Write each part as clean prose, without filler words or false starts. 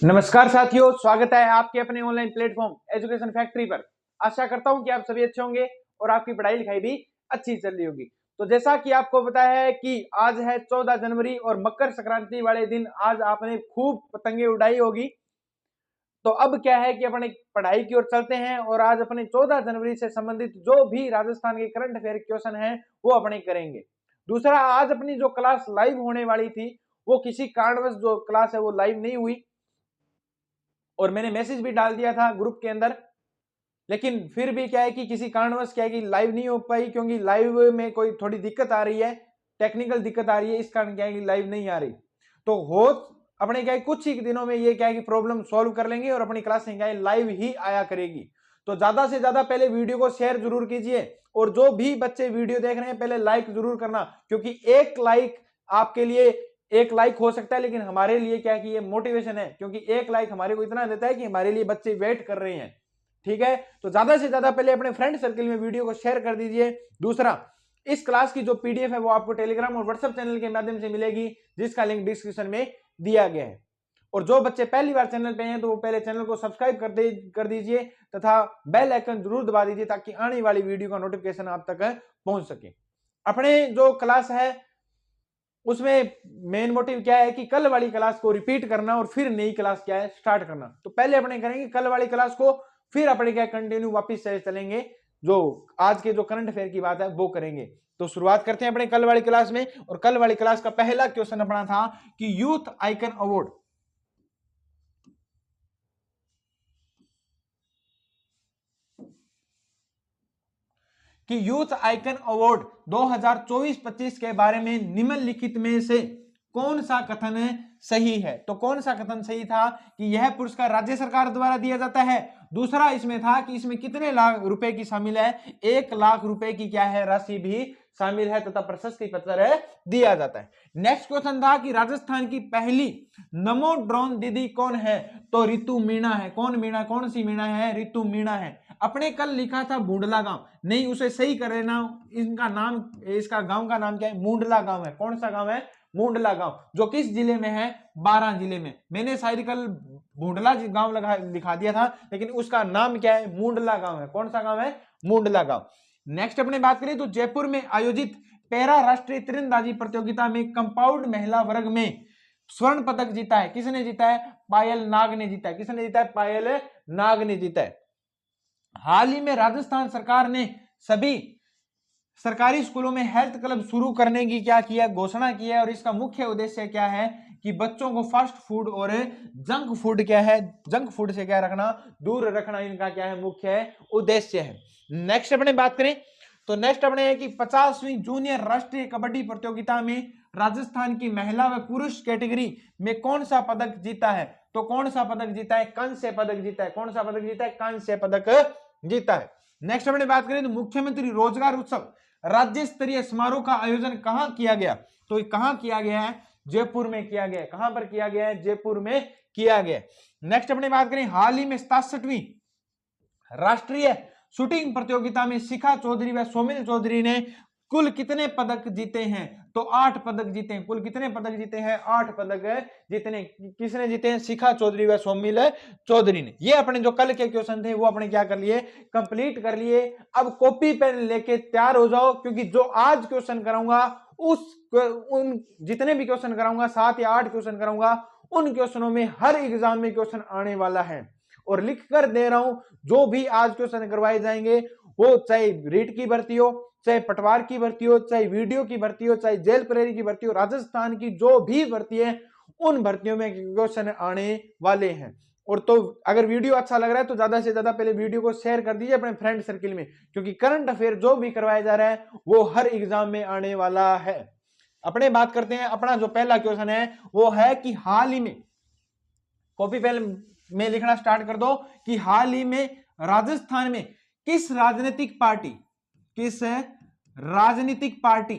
नमस्कार साथियों, स्वागत है आपके अपने ऑनलाइन प्लेटफॉर्म एजुकेशन फैक्ट्री पर। आशा करता हूं कि आप सभी अच्छे होंगे और आपकी पढ़ाई लिखाई भी अच्छी चल रही होगी। तो जैसा कि आपको पता है कि आज है 14 जनवरी और मकर संक्रांति वाले दिन आज आपने खूब पतंगे उड़ाई होगी। तो अब क्या है कि अपने पढ़ाई की ओर चलते हैं और आज अपने 14 जनवरी से संबंधित जो भी राजस्थान के करंट अफेयर क्वेश्चन हैं वो अपने करेंगे। दूसरा, आज अपनी जो क्लास लाइव होने वाली थी वो किसी कारणवश जो क्लास है वो लाइव नहीं हुई और मैंने मैसेज भी डाल दिया था ग्रुप के अंदर, लेकिन फिर भी क्या है कि किसी कारणवश क्या है कि लाइव नहीं हो पाई, क्योंकि लाइव में कोई थोड़ी दिक्कत आ रही है, टेक्निकल दिक्कत आ रही है, इस कारण क्या है कि लाइव नहीं आ रही। तो हो अपने क्या है कुछ ही दिनों में ये क्या है कि प्रॉब्लम सॉल्व कर लेंगे और अपनी क्लास क्या है लाइव ही आया करेगी। तो ज्यादा से ज्यादा पहले वीडियो को शेयर जरूर कीजिए और जो भी बच्चे वीडियो देख रहे हैं पहले लाइक जरूर करना, क्योंकि एक लाइक आपके लिए एक लाइक हो सकता है लेकिन हमारे लिए क्या है कि ये मोटिवेशन है, क्योंकि एक लाइक हमारे को इतना देता है कि हमारे लिए बच्चे वेट कर रहे हैं। ठीक है, तो ज्यादा से ज्यादा पहले अपने फ्रेंड सर्कल में वीडियो को शेयर कर दीजिए। दूसरा, इस क्लास की जो पीडीएफ है वो आपको टेलीग्राम और व्हाट्सएप चैनल के माध्यम से मिलेगी, जिसका लिंक डिस्क्रिप्शन में दिया गया है। और जो बच्चे पहली बार चैनल पे हैं तो वो पहले चैनल को सब्सक्राइब कर दीजिए तथा बेल आइकन जरूर दबा दीजिए ताकि आने वाली वीडियो का नोटिफिकेशन आप तक पहुंच सके। अपने जो क्लास है उसमें मेन मोटिव क्या है कि कल वाली क्लास को रिपीट करना और फिर नई क्लास क्या है स्टार्ट करना। तो पहले अपने करेंगे कल वाली क्लास को, फिर अपने क्या कंटिन्यू वापस से चलेंगे, जो आज के जो करंट अफेयर की बात है वो करेंगे। तो शुरुआत करते हैं अपने कल वाली क्लास में। और कल वाली क्लास का पहला क्वेश्चन अपना था कि youth icon award youth icon award 2024-25 के बारे में निम्नलिखित में से कौन सा कथन सही है। तो कौन सा कथन सही था कि यह पुरस्कार राज्य सरकार द्वारा दिया जाता है। दूसरा इसमें था कि इसमें कितने लाख रुपए की शामिल है, 1 लाख रुपए की क्या है राशि भी शामिल है तथा प्रशस्ति पत्र दिया जाता है। नेक्स्ट क्वेश्चन था कि राजस्थान की पहली नमो ड्रोन दीदी कौन है। तो ऋतु मीणा है। कौन सी मीणा है, ऋतु मीणा है। अपने कल लिखा था बूंडला गांव, नहीं उसे सही कर लेना। इनका नाम, इसका गांव का नाम क्या है, मुंडला गांव है। कौन सा गांव है, मुंडला गांव, जो किस जिले में है, बारां जिले में। मैंने शायद कल बूंडला गांव लिखा दिया था, लेकिन उसका नाम क्या है, मुंडला गांव है। कौन सा गांव है, मुंडला गांव। नेक्स्ट अपने बात करें तो जयपुर में आयोजित पैरा राष्ट्रीय तीरंदाजी प्रतियोगिता में कंपाउंड महिला वर्ग में स्वर्ण पदक जीता है। किसने जीता है, पायल नाग ने जीता है। किसने जीता है, पायल नाग ने जीता है। हाल ही में राजस्थान सरकार ने सभी सरकारी स्कूलों में हेल्थ क्लब शुरू करने की क्या किया, घोषणा की है। और इसका मुख्य उद्देश्य क्या है कि बच्चों को फास्ट फूड और जंक फूड क्या है, जंक फूड से क्या रखना, दूर रखना, इनका क्या है मुख्य उद्देश्य है। नेक्स्ट अपने बात करें तो नेक्स्ट अपने है कि 50वीं जूनियर राष्ट्रीय कबड्डी प्रतियोगिता में राजस्थान की महिला व पुरुष कैटेगरी में कौन सा पदक जीता है। तो कौन सा पदक जीता है, कांस्य पदक जीता है। कौन सा पदक जीता है, कांस्य पदक जीता है। नेक्स्ट अपने बात करें तो मुख्यमंत्री रोजगार उत्सव राज्य स्तरीय समारोह का आयोजन कहां किया गया। तो कहां किया गया है, जयपुर में किया गया है। कहां पर किया गया है, जयपुर में किया गया। नेक्स्ट अपने बात करें हाल ही में 67वीं राष्ट्रीय शूटिंग प्रतियोगिता में शिखा चौधरी व सोमिल चौधरी ने कुल कितने पदक जीते हैं। तो 8 पदक जीते हैं। कुल कितने पदक जीते हैं, 8 पदक जीतने। किसने जीते हैं, शिखा चौधरी व सोमिल चौधरी ने। ये अपने जो कल के क्वेश्चन थे वो अपने क्या कर लिए, कंप्लीट कर लिए। अब कॉपी पेन लेके तैयार हो जाओ, क्योंकि जो आज क्वेश्चन कराऊंगा उन जितने भी क्वेश्चन कराऊंगा 7 या 8 क्वेश्चन कराऊंगा, उन क्वेश्चनों में हर एग्जाम में क्वेश्चन आने वाला है। और लिख कर दे रहा हूं, जो भी आज क्वेश्चन करवाए जाएंगे वो चाहे रीट की भर्ती हो, चाहे पटवार की भर्ती हो, चाहे वीडियो की भर्ती हो, चाहे जेल प्रेरी की भर्ती हो, राजस्थान की जो भी भर्ती है उन भर्तियों में क्वेश्चन आने वाले हैं। और तो अगर वीडियो अच्छा लग रहा है तो ज्यादा से ज्यादा पहले वीडियो को शेयर कर दीजिए अपने फ्रेंड सर्किल में, क्योंकि करंट अफेयर जो भी करवाया जा रहा है वो हर एग्जाम में आने वाला है। अपने बात करते हैं, अपना जो पहला क्वेश्चन है वो है कि हाल ही में, कॉपी पेन में लिखना स्टार्ट कर दो, कि हाल ही में राजस्थान में किस राजनीतिक पार्टी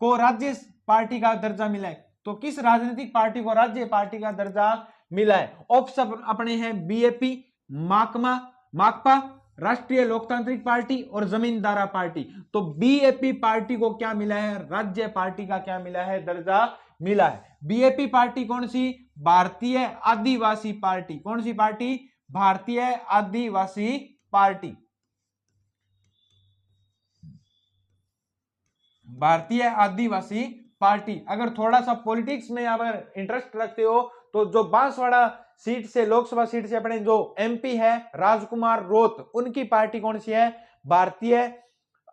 को राज्य पार्टी का दर्जा मिला है। तो किस राजनीतिक पार्टी को राज्य पार्टी का दर्जा मिला है। ऑप्शन अपने हैं बीएपी, माकपा, राष्ट्रीय लोकतांत्रिक पार्टी और जमींदारा पार्टी। तो बीएपी पार्टी को क्या मिला है, राज्य पार्टी का क्या मिला है, दर्जा मिला है। बीएपी पार्टी कौन सी? भारतीय आदिवासी पार्टी। कौन सी पार्टी? भारतीय आदिवासी पार्टी। भारतीय आदिवासी पार्टी। अगर थोड़ा सा पॉलिटिक्स में अगर इंटरेस्ट रखते हो तो जो बांसवाड़ा सीट से, लोकसभा सीट से अपने जो एमपी है राजकुमार रोत, उनकी पार्टी कौन सी है? भारतीय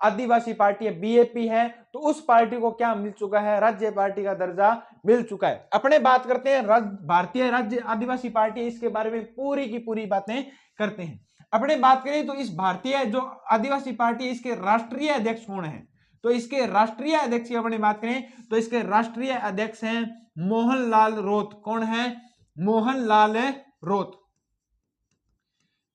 आदिवासी पार्टी है, बीएपी है। तो उस पार्टी को क्या मिल चुका है? राज्य पार्टी का दर्जा मिल चुका है। अपने बात करते हैं भारतीय राज्य आदिवासी पार्टी, इसके बारे में पूरी की पूरी बातें करते हैं। अपने बात करें तो इस भारतीय जो आदिवासी पार्टी है, इसके राष्ट्रीय अध्यक्ष कौन है? तो इसके राष्ट्रीय अध्यक्ष की अपनी बात करें तो इसके राष्ट्रीय अध्यक्ष हैं मोहनलाल रोत। कौन है? मोहनलाल रोत।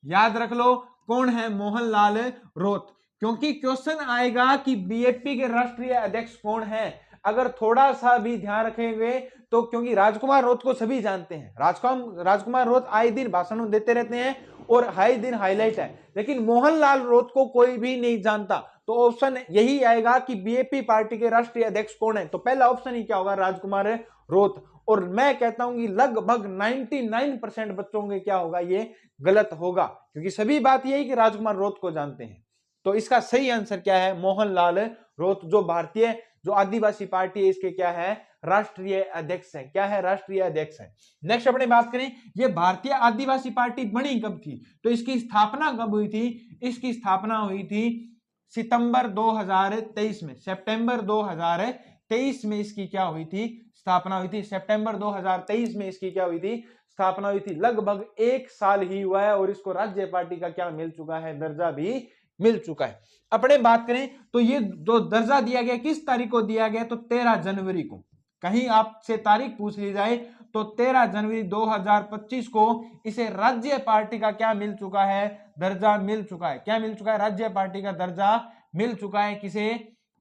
याद रख लो कौन है? मोहनलाल रोत। क्योंकि क्वेश्चन आएगा कि बीएपी के राष्ट्रीय अध्यक्ष कौन है। अगर थोड़ा सा भी ध्यान रखेंगे तो, क्योंकि राजकुमार रोत को सभी जानते हैं, राजकुमार रोत आए दिन भाषण देते रहते हैं और हाई दिन हाईलाइट है, लेकिन मोहनलाल रोत को कोई भी नहीं जानता। तो ऑप्शन यही आएगा कि बीएपी पार्टी के राष्ट्रीय अध्यक्ष कौन है। तो पहला ऑप्शन ही क्या होगा? राजकुमार रोत। और मैं कहता हूं कि लगभग 99% बच्चों के क्या होगा? ये गलत होगा, क्योंकि सभी बात यही कि राजकुमार रोत को जानते हैं। तो इसका सही आंसर क्या है? मोहनलाल रोत, जो भारतीय जो आदिवासी पार्टी है इसके क्या है? राष्ट्रीय अध्यक्ष है। क्या है? राष्ट्रीय अध्यक्ष है। नेक्स्ट अपने बात करें, ये भारतीय आदिवासी पार्टी बनी कब थी? तो इसकी स्थापना कब हुई थी? इसकी स्थापना हुई थी सितंबर 2023 में। सितंबर 2023 में इसकी क्या हुई थी? स्थापना हुई थी। सितंबर 2023 में इसकी क्या हुई थी? स्थापना हुई थी। लगभग 1 साल ही हुआ है और इसको राज्य पार्टी का क्या मिल चुका है? दर्जा भी मिल चुका है। अपने बात करें तो ये जो दर्जा दिया गया किस तारीख को दिया गया? तो 13 जनवरी को। कहीं आपसे तारीख पूछ ली जाए तो 13 जनवरी 2025 को इसे राज्य पार्टी का क्या मिल चुका है? दर्जा मिल चुका है। क्या मिल चुका है? राज्य पार्टी का दर्जा मिल चुका है। किसे?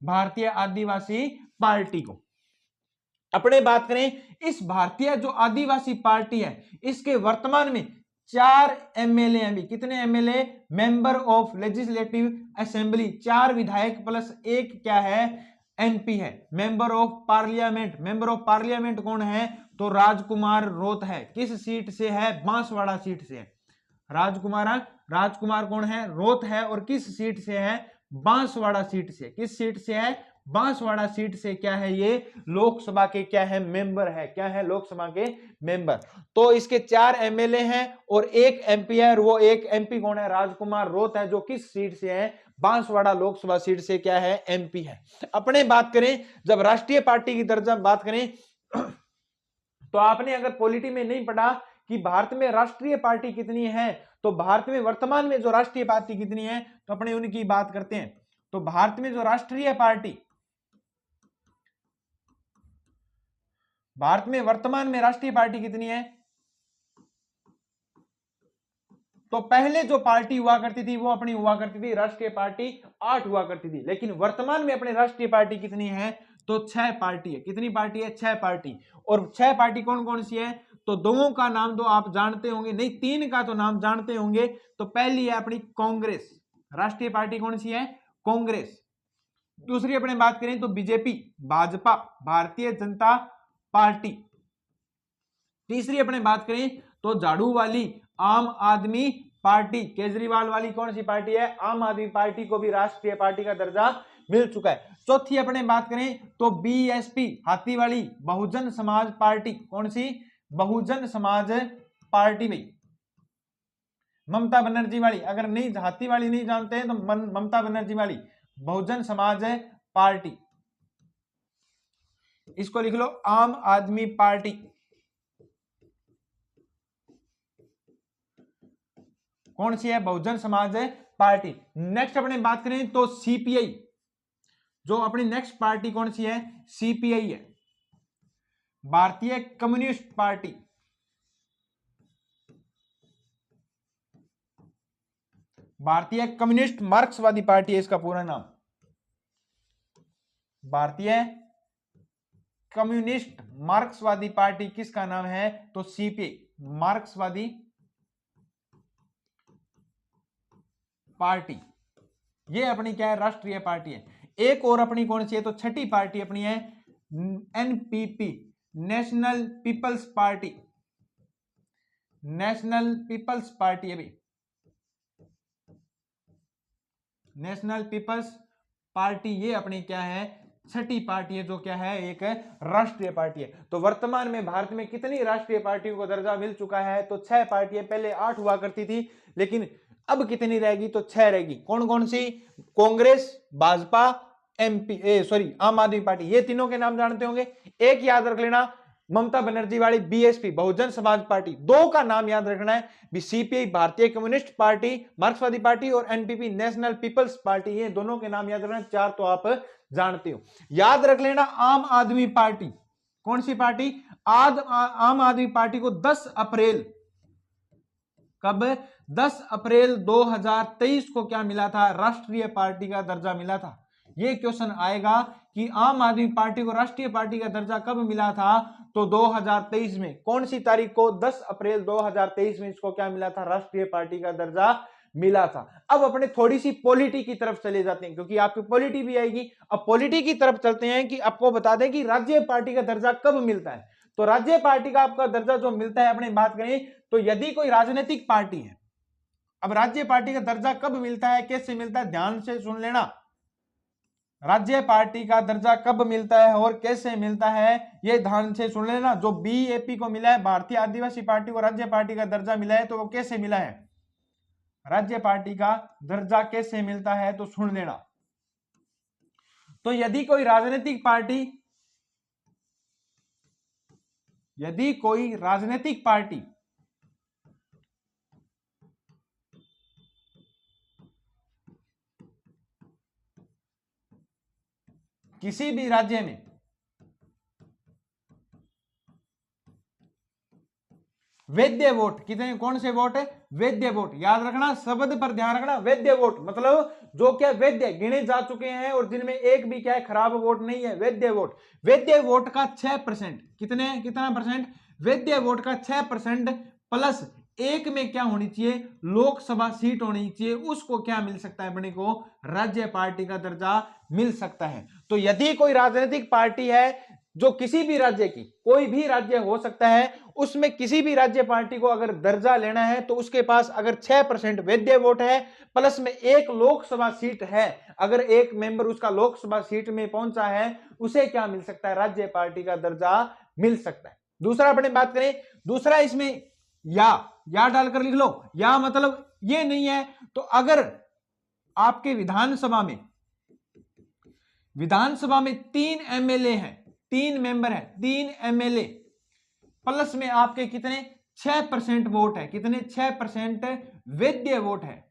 भारतीय आदिवासी पार्टी को। अपने बात करें, इस भारतीय जो आदिवासी पार्टी है इसके वर्तमान में 4 एमएलए हैं भी। कितने MLA? Member of legislative assembly. 4 विधायक प्लस 1 क्या है? एमपी है। Member of parliament. Member of parliament कौन है? तो राजकुमार रोत है। किस सीट से है? बांसवाड़ा सीट से है। राजकुमार कौन है? रोत है। और किस सीट से है? बांसवाड़ा सीट से। किस सीट से है? बांसवाड़ा सीट से क्या है? ये लोकसभा के क्या है? मेंबर है। क्या है? लोकसभा के मेंबर। तो इसके 4 एमएलए हैं और 1 एमपी है। वो 1 एमपी कौन है? राजकुमार रोत है, जो किस सीट से है? बांसवाड़ा लोकसभा सीट से क्या है? एमपी है। अपने बात करें, जब राष्ट्रीय पार्टी की दर्जा बात करें तो आपने अगर पॉलिटी में नहीं पढ़ा कि भारत में राष्ट्रीय पार्टी कितनी है, तो भारत में वर्तमान में जो राष्ट्रीय पार्टी कितनी है तो अपने उनकी बात करते हैं। तो भारत में जो राष्ट्रीय पार्टी, भारत में वर्तमान में राष्ट्रीय पार्टी कितनी है? तो पहले जो पार्टी हुआ करती थी वो अपनी हुआ करती थी राष्ट्रीय पार्टी 8 हुआ करती थी, लेकिन वर्तमान में अपने राष्ट्रीय पार्टी कितनी है? तो 6 पार्टी है। कितनी पार्टी है? 6 पार्टी। और 6 पार्टी कौन कौन सी है? तो 2 का नाम तो आप जानते होंगे, नहीं 3 का तो नाम जानते होंगे। तो पहली है अपनी कांग्रेस। राष्ट्रीय पार्टी कौन सी है? कांग्रेस। दूसरी अपने बात करें तो बीजेपी, भाजपा, भारतीय जनता पार्टी। तीसरी अपने बात करें तो झाड़ू वाली आम आदमी पार्टी। केजरीवाल वाली कौन सी पार्टी है? आम आदमी पार्टी को भी राष्ट्रीय पार्टी का दर्जा मिल चुका है। चौथी अपने बात करें तो बीएसपी, हाथी वाली बहुजन समाज पार्टी। कौन सी? बहुजन समाज पार्टी में ममता बनर्जी वाली। अगर नहीं, हाथी वाली नहीं जानते हैं तो ममता बनर्जी वाली बहुजन समाज पार्टी, इसको लिख लो आम आदमी पार्टी। कौन सी है? बहुजन समाज पार्टी। नेक्स्ट अपने बात करें तो सीपीआई, जो अपनी नेक्स्ट पार्टी कौन सी है? सीपीआई है, भारतीय कम्युनिस्ट पार्टी। भारतीय कम्युनिस्ट मार्क्सवादी पार्टी है इसका पूरा नाम। भारतीय कम्युनिस्ट मार्क्सवादी पार्टी किसका नाम है? तो सीपीआई, मार्क्सवादी पार्टी। ये अपनी क्या है? राष्ट्रीय पार्टी है। एक और अपनी कौन सी है? तो छठी पार्टी अपनी है NPP, national peoples party, national peoples party है भाई, नेशनल पीपल्स पार्टी ये अपनी क्या है, छठी पार्टी है, जो क्या है एक राष्ट्रीय पार्टी है। तो वर्तमान में भारत में कितनी राष्ट्रीय पार्टियों को दर्जा मिल चुका है, तो 6 पार्टियां, पहले 8 हुआ करती थी, लेकिन अब कितनी रहेगी, तो 6 रहेगी। कौन कौन सी, कांग्रेस, भाजपा, आम आदमी पार्टी, ये तीनों के नाम जानते होंगे। एक याद रख लेना, ममता बनर्जी वाली बीएसपी, बहुजन समाज पार्टी, दो का नाम याद रखना है, सीपीआई भारतीय कम्युनिस्ट पार्टी, मार्क्सवादी पार्टी, और एनपीपी नेशनल पीपल्स पार्टी, ये दोनों के नाम याद रखना। 4 तो आप जानते हो। याद रख लेना आम आदमी पार्टी, कौन सी पार्टी, आम आदमी पार्टी को 10 अप्रैल, कब, 10 अप्रैल 2023 को क्या मिला था, राष्ट्रीय पार्टी का दर्जा मिला था। ये क्वेश्चन आएगा कि आम आदमी पार्टी को राष्ट्रीय पार्टी का दर्जा कब मिला था, तो 2023 में। कौन सी तारीख को, 10 अप्रैल 2023 में इसको क्या मिला था, राष्ट्रीय पार्टी का दर्जा मिला था। अब अपने थोड़ी सी पॉलिटी की तरफ चले जाते हैं, क्योंकि आपकी पॉलिटी भी आएगी। अब पॉलिटी की तरफ चलते हैं कि आपको बता दें कि राज्य पार्टी का दर्जा कब मिलता है। तो राज्य पार्टी का आपका दर्जा जो मिलता है, अपनी बात करें तो यदि कोई राजनीतिक पार्टी है, अब राज्य पार्टी का दर्जा कब मिलता है, कैसे मिलता है, ध्यान से सुन लेना। राज्य पार्टी का दर्जा कब मिलता है और कैसे मिलता है, ये ध्यान से सुन लेना। जो बीएपी को मिला है, भारतीय आदिवासी पार्टी को राज्य पार्टी का दर्जा मिला है, तो वो कैसे मिला है, राज्य पार्टी का दर्जा कैसे मिलता है, तो सुन लेना। तो यदि कोई राजनीतिक पार्टी, यदि कोई राजनीतिक पार्टी किसी भी राज्य में वैध वोट, कितने, कौन से वोट है, वैध वोट, याद रखना, शब्द पर ध्यान रखना, वैध वोट मतलब जो क्या वैध गिने जा चुके हैं और जिनमें एक भी क्या है, खराब वोट नहीं है, वैध वोट। वैध वोट का 6%, कितना परसेंट, वैध वोट का 6% प्लस एक में क्या होनी चाहिए, लोकसभा सीट होनी चाहिए, उसको क्या मिल सकता है, अपने को राज्य पार्टी का दर्जा मिल सकता है। तो यदि कोई राजनीतिक पार्टी है जो किसी भी राज्य की, कोई भी राज्य हो सकता है, उसमें किसी भी राज्य पार्टी को अगर दर्जा लेना है, तो उसके पास अगर 6% वैध वोट है, प्लस में एक लोकसभा सीट है, अगर एक मेंबर उसका लोकसभा सीट में पहुंचा है, उसे क्या मिल सकता है, राज्य पार्टी का दर्जा मिल सकता है। दूसरा अपने बात करें, दूसरा इसमें या डालकर लिख लो, या मतलब ये नहीं है, तो अगर आपके विधानसभा में 3 एमएलए हैं, 3 मेंबर है, 3 एमएलए, प्लस में आपके कितने, 6% वोट है, कितने, 6% वैध वोट है,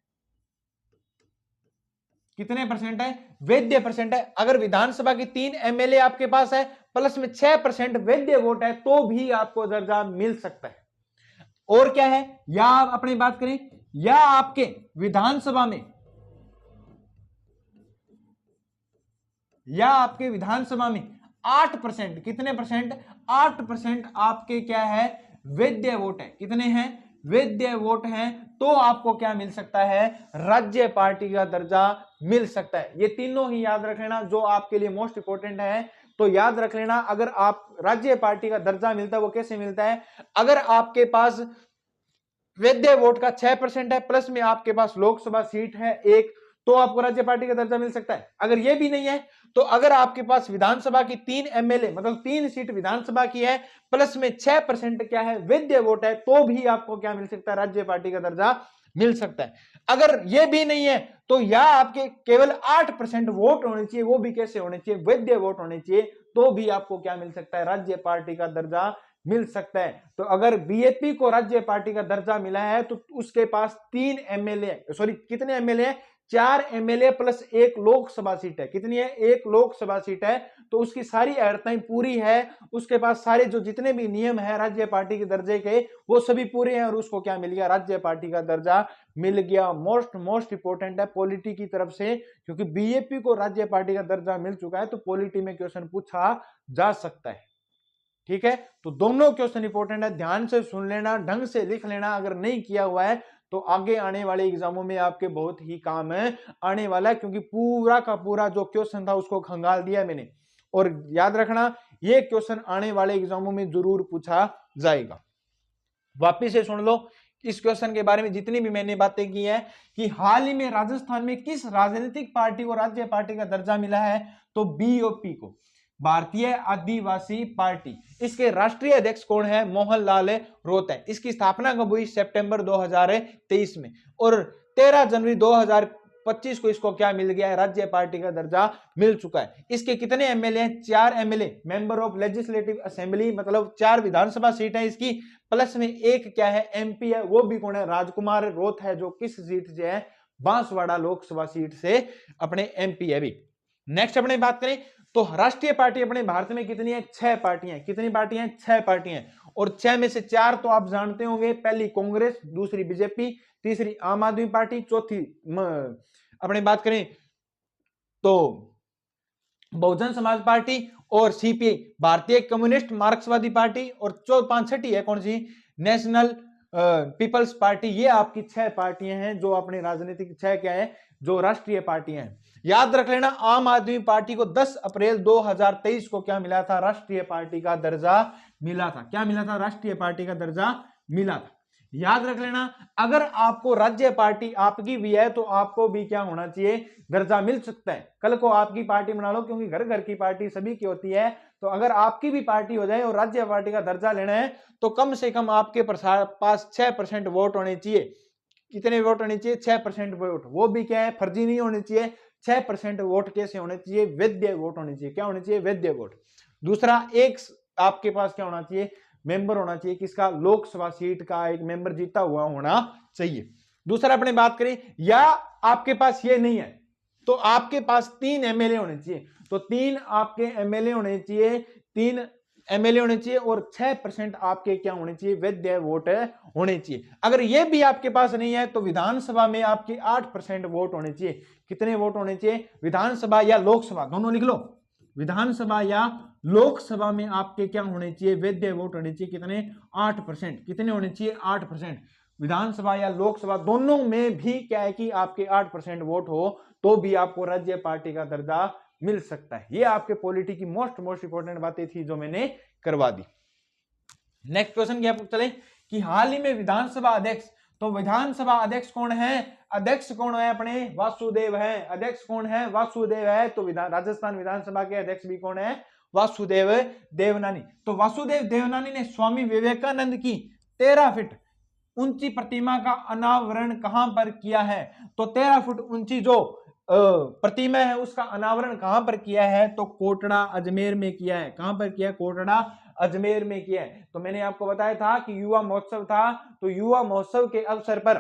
कितने परसेंट है, वैध परसेंट है। अगर विधानसभा की 3 एमएलए आपके पास है, प्लस में 6% वैध वोट है, तो भी आपको दर्जा मिल सकता है। और क्या है, या आप अपनी बात करें, या आपके विधानसभा में, या आपके विधानसभा में 8%, कितने परसेंट, 8% आपके क्या है, वैध वोट है, कितने हैं, वैध वोट हैं, तो आपको क्या मिल सकता है, राज्य पार्टी का दर्जा मिल सकता है। ये तीनों ही याद रख लेना, जो आपके लिए मोस्ट इंपोर्टेंट है। तो याद रख लेना, अगर आप राज्य पार्टी का दर्जा मिलता है, वो कैसे मिलता है, अगर आपके पास वैध वोट का 6% है, प्लस में आपके पास लोकसभा सीट है एक, तो आपको राज्य पार्टी का दर्जा मिल सकता है। अगर ये भी नहीं है, तो अगर आपके पास विधानसभा की 3 एमएलए, मतलब 3 सीट विधानसभा की है, प्लस में 6% क्या है, वैध वोट है, तो भी आपको क्या मिल सकता है, राज्य पार्टी का दर्जा मिल सकता है। अगर ये भी नहीं है, तो या आपके केवल 8% वोट होने चाहिए, वो भी कैसे होने चाहिए, वैध वोट होने चाहिए, तो भी आपको क्या मिल सकता है, राज्य पार्टी का दर्जा मिल सकता है। तो अगर बीएपी को राज्य पार्टी का दर्जा मिला है, तो उसके पास 3 एमएलए, सॉरी कितने एमएलए, 4 एमएलए प्लस एक लोकसभा सीट है, कितनी है, एक लोकसभा सीट है, तो उसकी सारी अर्हताएं पूरी है, उसके पास सारे जो जितने भी नियम है राज्य पार्टी के दर्जे के, वो सभी पूरे हैं, और उसको क्या मिल गया, राज्य पार्टी का दर्जा मिल गया। मोस्ट इंपोर्टेंट है पॉलिटी की तरफ से, क्योंकि बीएपी को राज्य पार्टी का दर्जा मिल चुका है, तो पॉलिटी में क्वेश्चन पूछा जा सकता है। ठीक है, तो दोनों क्वेश्चन इंपॉर्टेंट है, ध्यान से सुन लेना, ढंग से लिख लेना। अगर नहीं किया हुआ है तो आगे आने वाले एग्जामों में आपके बहुत ही काम है आने वाला है, क्योंकि पूरा का पूरा जो क्वेश्चन था उसको खंगाल दिया मैंने, और याद रखना ये क्वेश्चन आने वाले एग्जामों में जरूर पूछा जाएगा। वापिस से सुन लो इस क्वेश्चन के बारे में जितनी भी मैंने बातें की है कि हाल ही में राजस्थान में किस राजनीतिक पार्टी को राज्य पार्टी का दर्जा मिला है, तो बीओपी को, भारतीय आदिवासी पार्टी। इसके राष्ट्रीय अध्यक्ष कौन है, मोहनलाल रोहतक। इसकी स्थापना कब हुई, सितंबर 2023 में, और 13 जनवरी 2025 को इसको क्या मिल गया है, राज्य पार्टी का दर्जा मिल चुका है। इसके कितने एमएलए हैं, 4 MLA, member of legislative assembly, मतलब 4 विधानसभा सीट है इसकी, प्लस में एक क्या है एमपी है, वो भी कौन है, राजकुमार रोथ है, जो किस सीट से है, बांसवाड़ा लोकसभा सीट से अपने एमपी है भी। नेक्स्ट अपने बात करें तो राष्ट्रीय पार्टी अपने भारत में कितनी है, 6 पार्टियां। कितनी पार्टियां, 6 पार्टियां, और 6 में से 4 तो आप जानते होंगे, पहली कांग्रेस, दूसरी बीजेपी, तीसरी आम आदमी पार्टी, चौथी अपने बात करें तो बहुजन समाज पार्टी, और सीपीआई भारतीय कम्युनिस्ट मार्क्सवादी पार्टी, और 5ठी है कौन सी, नेशनल पीपल्स पार्टी। ये आपकी 6 पार्टियां हैं जो अपने राजनीतिक 6 क्या है, जो राष्ट्रीय पार्टियां हैं। याद रख लेना आम आदमी पार्टी को 10 अप्रैल 2023 को क्या मिला था, राष्ट्रीय पार्टी का दर्जा मिला था। क्या मिला था, राष्ट्रीय पार्टी का दर्जा मिला था। याद रख लेना अगर आपको राज्य पार्टी आपकी भी है तो आपको भी क्या होना चाहिए, दर्जा मिल सकता है। कल को आपकी पार्टी बना लो, क्योंकि घर घर की पार्टी सभी की होती है। तो अगर आपकी भी पार्टी हो जाए और राज्य पार्टी का दर्जा लेना है तो कम से कम आपके पास 6% वोट होने चाहिए। कितने वोट होने चाहिए, 6% वोट। वो भी क्या है, फर्जी नहीं होने चाहिए। 6% वोट कैसे होने चाहिए, वैध वोट होने चाहिए। क्या होने चाहिए, वैध वोट। दूसरा, एक आपके पास क्या होना चाहिए, मेंबर होना चाहिए, किसका, लोकसभा सीट का एक मेंबर जीता हुआ होना चाहिए। दूसरा अपने बात करें, या आपके पास ये नहीं है तो आपके पास 3 एमएलए होने चाहिए। तो 3 आपके एमएलए होने चाहिए, 3 एमएलए होने चाहिए, और 6% आपके क्या होने चाहिए, वैध वोट होने चाहिए। अगर ये भी आपके पास नहीं है तो विधानसभा में आपके 8% वोट होने चाहिए। कितने वोट होने चाहिए, विधानसभा या लोकसभा, दोनों लिख लो, विधानसभा या लोकसभा में आपके क्या होने चाहिए, वैध वोट होने चाहिए। कितने, 8%। कितने होने चाहिए, 8%। विधानसभा या लोकसभा दोनों में भी क्या है कि आपके 8% वोट हो तो भी आपको राज्य पार्टी का दर्जा मिल सकता है। ये आपके पॉलिटी की मोस्ट इंपोर्टेंट बातें थी जो मैंने करवा दी। नेक्स्ट क्वेश्चन क्या चले कि हाल ही में विधानसभा अध्यक्ष, तो विधानसभा अध्यक्ष कौन है, अध्यक्ष कौन है अपने, वासुदेव है। अध्यक्ष कौन है, वासुदेव है। तो राजस्थान विधानसभा के अध्यक्ष भी कौन है, वासुदेव देवनानी। तो वासुदेव देवनानी ने स्वामी विवेकानंद की 13 फीट ऊंची प्रतिमा का अनावरण कहां पर किया है, तो 13 फुट ऊंची जो प्रतिमा है उसका अनावरण कहां पर किया है, तो कोटड़ा अजमेर में किया है। कहां पर किया है, कोटड़ा अजमेर में किया है। तो मैंने आपको बताया था कि युवा महोत्सव था, तो युवा महोत्सव के अवसर पर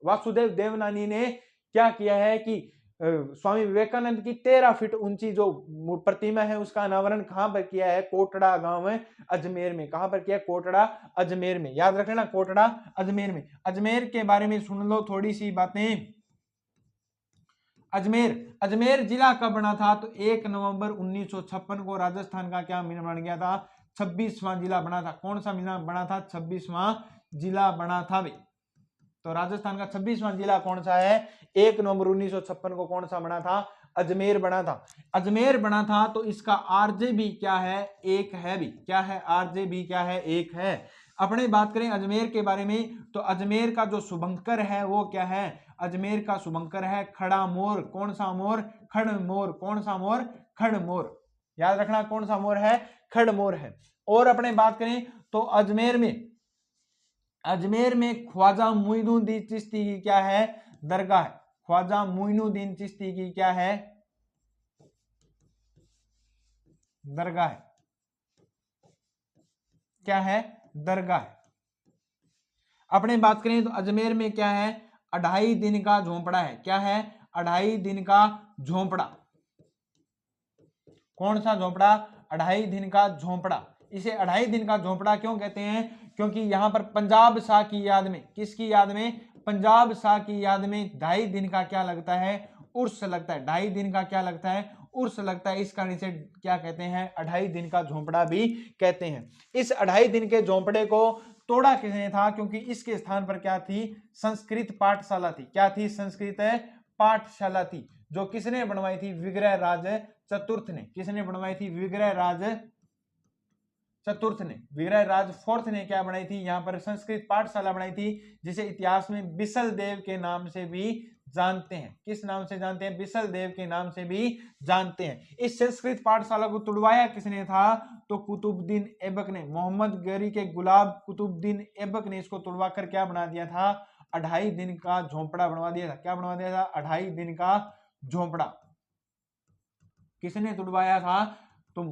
वासुदेव देवनानी ने क्या किया है कि स्वामी विवेकानंद की 13 फीट ऊंची जो प्रतिमा है उसका अनावरण कहां पर किया है, कोटड़ा गांव में अजमेर में। कहां पर किया, कोटड़ा अजमेर में। याद रख लेना, कोटड़ा अजमेर में। अजमेर के बारे में सुन लो थोड़ी सी बातें। अजमेर जिला कब बना था, तो 1 नवंबर 1956 को राजस्थान का क्या बन गया था, 26वां जिला बना था। कौन सा बना था, 26वां जिला बना था भी। तो राजस्थान का 26वां जिला कौन सा है, 1 नवंबर 1956 को कौन सा बना था, अजमेर बना था। अजमेर बना था तो इसका आरजे भी क्या है, 1 है भी। क्या है, आरजे भी क्या है, 1 है। अपने बात करें अजमेर के बारे में तो अजमेर का जो शुभंकर है वो क्या है, अजमेर का शुभंकर है खड़ा मोर। कौन सा मोर, खड़ मोर। कौन सा मोर, खड़ मोर। याद रखना कौन सा मोर है, खड़ मोर है। और अपने बात करें तो अजमेर में ख्वाजा मोइनुद्दीन चिश्ती की क्या है, दरगाह है। ख्वाजा मोइनुद्दीन चिश्ती की क्या है, दरगाह है। क्या है, दरगाह है। अपने बात करें तो अजमेर में क्या है, 2.5 दिन का झोंपड़ा है। क्या है, 2.5 दिन का झोंपड़ा। कौन सा झोंपड़ा, 2.5 दिन का झोंपड़ा। इसे 2.5 दिन का झोंपड़ा क्यों कहते हैं, क्योंकि यहां पर पंजाब शाह की याद में, किसकी याद में, पंजाब शाह की याद में 2.5 दिन का क्या लगता है, उर्स लगता है। 2.5 दिन का क्या लगता है, उर्स लगता है। इस कारण इसे क्या कहते हैं, 2.5 दिन का झोंपड़ा भी कहते हैं। इस 2.5 दिन के झोंपड़े को तोड़ा किसने था, क्योंकि इसके स्थान पर क्या थी, संस्कृत पाठशाला थी। क्या थी, संस्कृत पाठशाला थी। जो किसने बनवाई थी? विग्रहराज चतुर्थ ने। किसने बनवाई थी? विग्रहराज चतुर्थ ने। विग्रहराज फोर्थ ने क्या बनाई थी? यहाँ पर संस्कृत पाठशाला बनाई थी, जिसे इतिहास में बिसल देव के नाम से भी जानते हैं। किस नाम से जानते हैं? बिसल देव के नाम से भी जानते हैं। इस संस्कृत पाठशाला को तुड़वाया किसने था? तो कुतुबुद्दीन ऐबक ने। मोहम्मद गरी के गुलाब कुतुबुद्दीन ऐबक ने इसको तुड़वा कर क्या बना दिया था? 2.5 दिन का झोंपड़ा बनवा दिया था। क्या बनवा दिया था? 2.5 दिन का झोंपड़ा। किसने तुड़वाया था? तो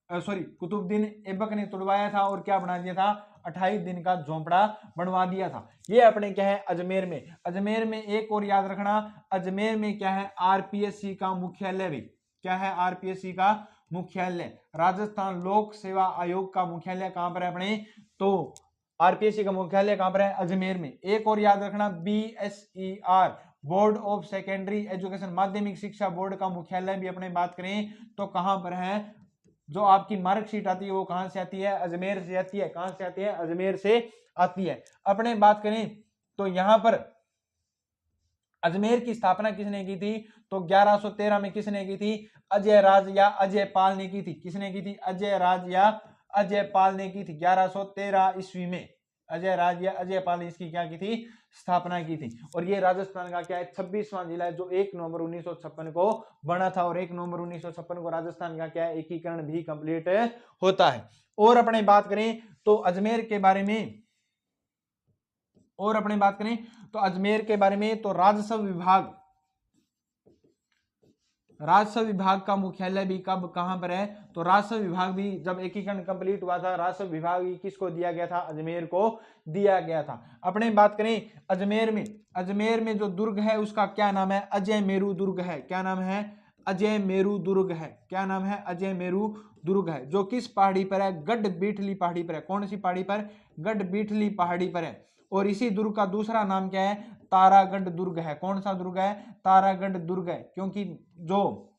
कुतुबुद्दीन ऐबक ने तुड़वाया था और क्या बना दिया था? 28 दिन का झोंपड़ा बनवा दिया था। ये अपने क्या है? अजमेर में। अजमेर में एक और याद रखना, अजमेर में क्या है? आरपीएससी का मुख्यालय भी। क्या है? आरपीएससी का मुख्यालय। राजस्थान लोक सेवा आयोग का मुख्यालय कहां पर है अपने? तो आरपीएससी का मुख्यालय कहां पर है? अजमेर में। एक और याद रखना, बीएसईआर बोर्ड ऑफ सेकेंडरी एजुकेशन, माध्यमिक शिक्षा बोर्ड का मुख्यालय भी अपने बात करें तो कहां पर है? जो आपकी मार्कशीट आती है वो कहां से आती है? अजमेर से आती है। कहां से आती है? अजमेर से आती है। अपने बात करें तो यहां पर अजमेर की स्थापना किसने की थी? तो 1113 में किसने की थी? अजय राज या अजय पाल ने की थी। किसने की थी? अजय राज या अजय पाल ने की थी 1113 ईस्वी में। अजय राज या अजय पाल ने इसकी क्या की थी? स्थापना की थी। और ये राजस्थान का क्या है? 26वां जिला है, जो 1 नवंबर 1956 को बना था। और 1 नवंबर 1956 को राजस्थान का क्या है? एकीकरण भी कंप्लीट होता है। और अपने बात करें तो अजमेर के बारे में, और अपने बात करें तो अजमेर के बारे में, तो राजस्व विभाग का मुख्यालय भी कब कहां पर है? तो राजस्व विभाग भी जब एकीकरण कंप्लीट हुआ था, राजस्व विभाग भी किसको दिया गया था? अजमेर को दिया गया था। अपने बात करें अजमेर में जो दुर्ग है उसका क्या नाम है? अजय मेरू दुर्ग है। क्या नाम है? अजय मेरू दुर्ग है। क्या नाम है? अजय मेरू दुर्ग है, जो किस पहाड़ी पर है? गढ़बीठली पहाड़ी पर है। कौन सी पहाड़ी पर? गढ़बीठली पहाड़ी पर है। और इसी दुर्ग का दूसरा नाम क्या है? तारागढ़ दुर्ग है। कौन सा दुर्ग है? तारागढ़ दुर्ग है, क्योंकि जो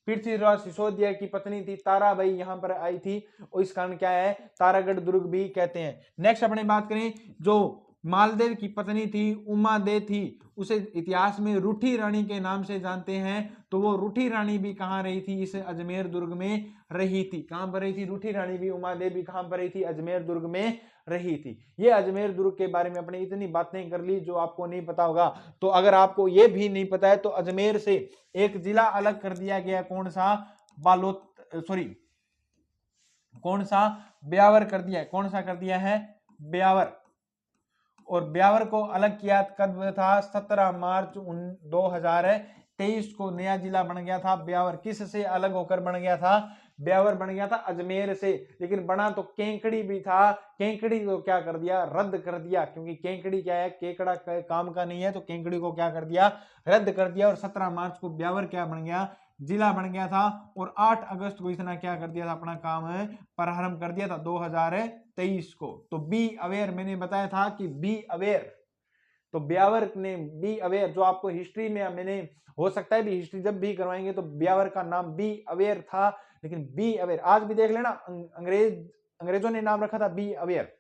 पृथ्वीराज सिसोदिया की पत्नी थी ताराबाई यहां पर आई थी, और इस कारण क्या है? तारागढ़ दुर्ग भी कहते हैं। नेक्स्ट अपने बात करें, जो मालदेव की पत्नी थी उमादेव थी, उसे इतिहास में रूठी रानी के नाम से जानते हैं। तो वो रूठी रानी भी कहां रही थी? इस अजमेर दुर्ग में रही थी। कहां पर रही थी? रूठी रानी भी, उमादेव भी कहां पर रही थी? अजमेर दुर्ग में रही थी। ये अजमेर दुर्ग के बारे में अपने इतनी बातें कर ली जो आपको नहीं पता होगा। तो अगर आपको ये भी नहीं पता है तो अजमेर से एक जिला अलग कर दिया गया। कौन सा? कौन सा? ब्यावर कर दिया है। कौन सा कर दिया है? ब्यावर। और ब्यावर को अलग किया कब था? 17 मार्च 2023 को नया जिला बन गया था ब्यावर। किस से अलग होकर बन गया था? ब्यावर बन गया था अजमेर से। लेकिन बना तो केंकड़ी भी था, केंकड़ी को क्या कर दिया? रद्द कर दिया, क्योंकि केंकड़ी क्या है? केकड़ा काम का नहीं है, तो केंकड़ी को क्या कर दिया? रद्द कर दिया। और 17 मार्च को ब्यावर क्या बन गया? जिला बन गया था। और 8 अगस्त को इसने क्या कर दिया था? अपना काम प्रारंभ कर दिया था 2023 को। तो बी अवेयर, मैंने बताया था कि बी अवेयर, तो ब्यावर ने बी अवेयर, जो आपको हिस्ट्री में मैंने, हो सकता है भी हिस्ट्री जब भी करवाएंगे तो ब्यावर का नाम बी अवेयर था, लेकिन बी अवेयर आज भी देख लेना, अंग्रेजों ने नाम रखा था बी अवेयर।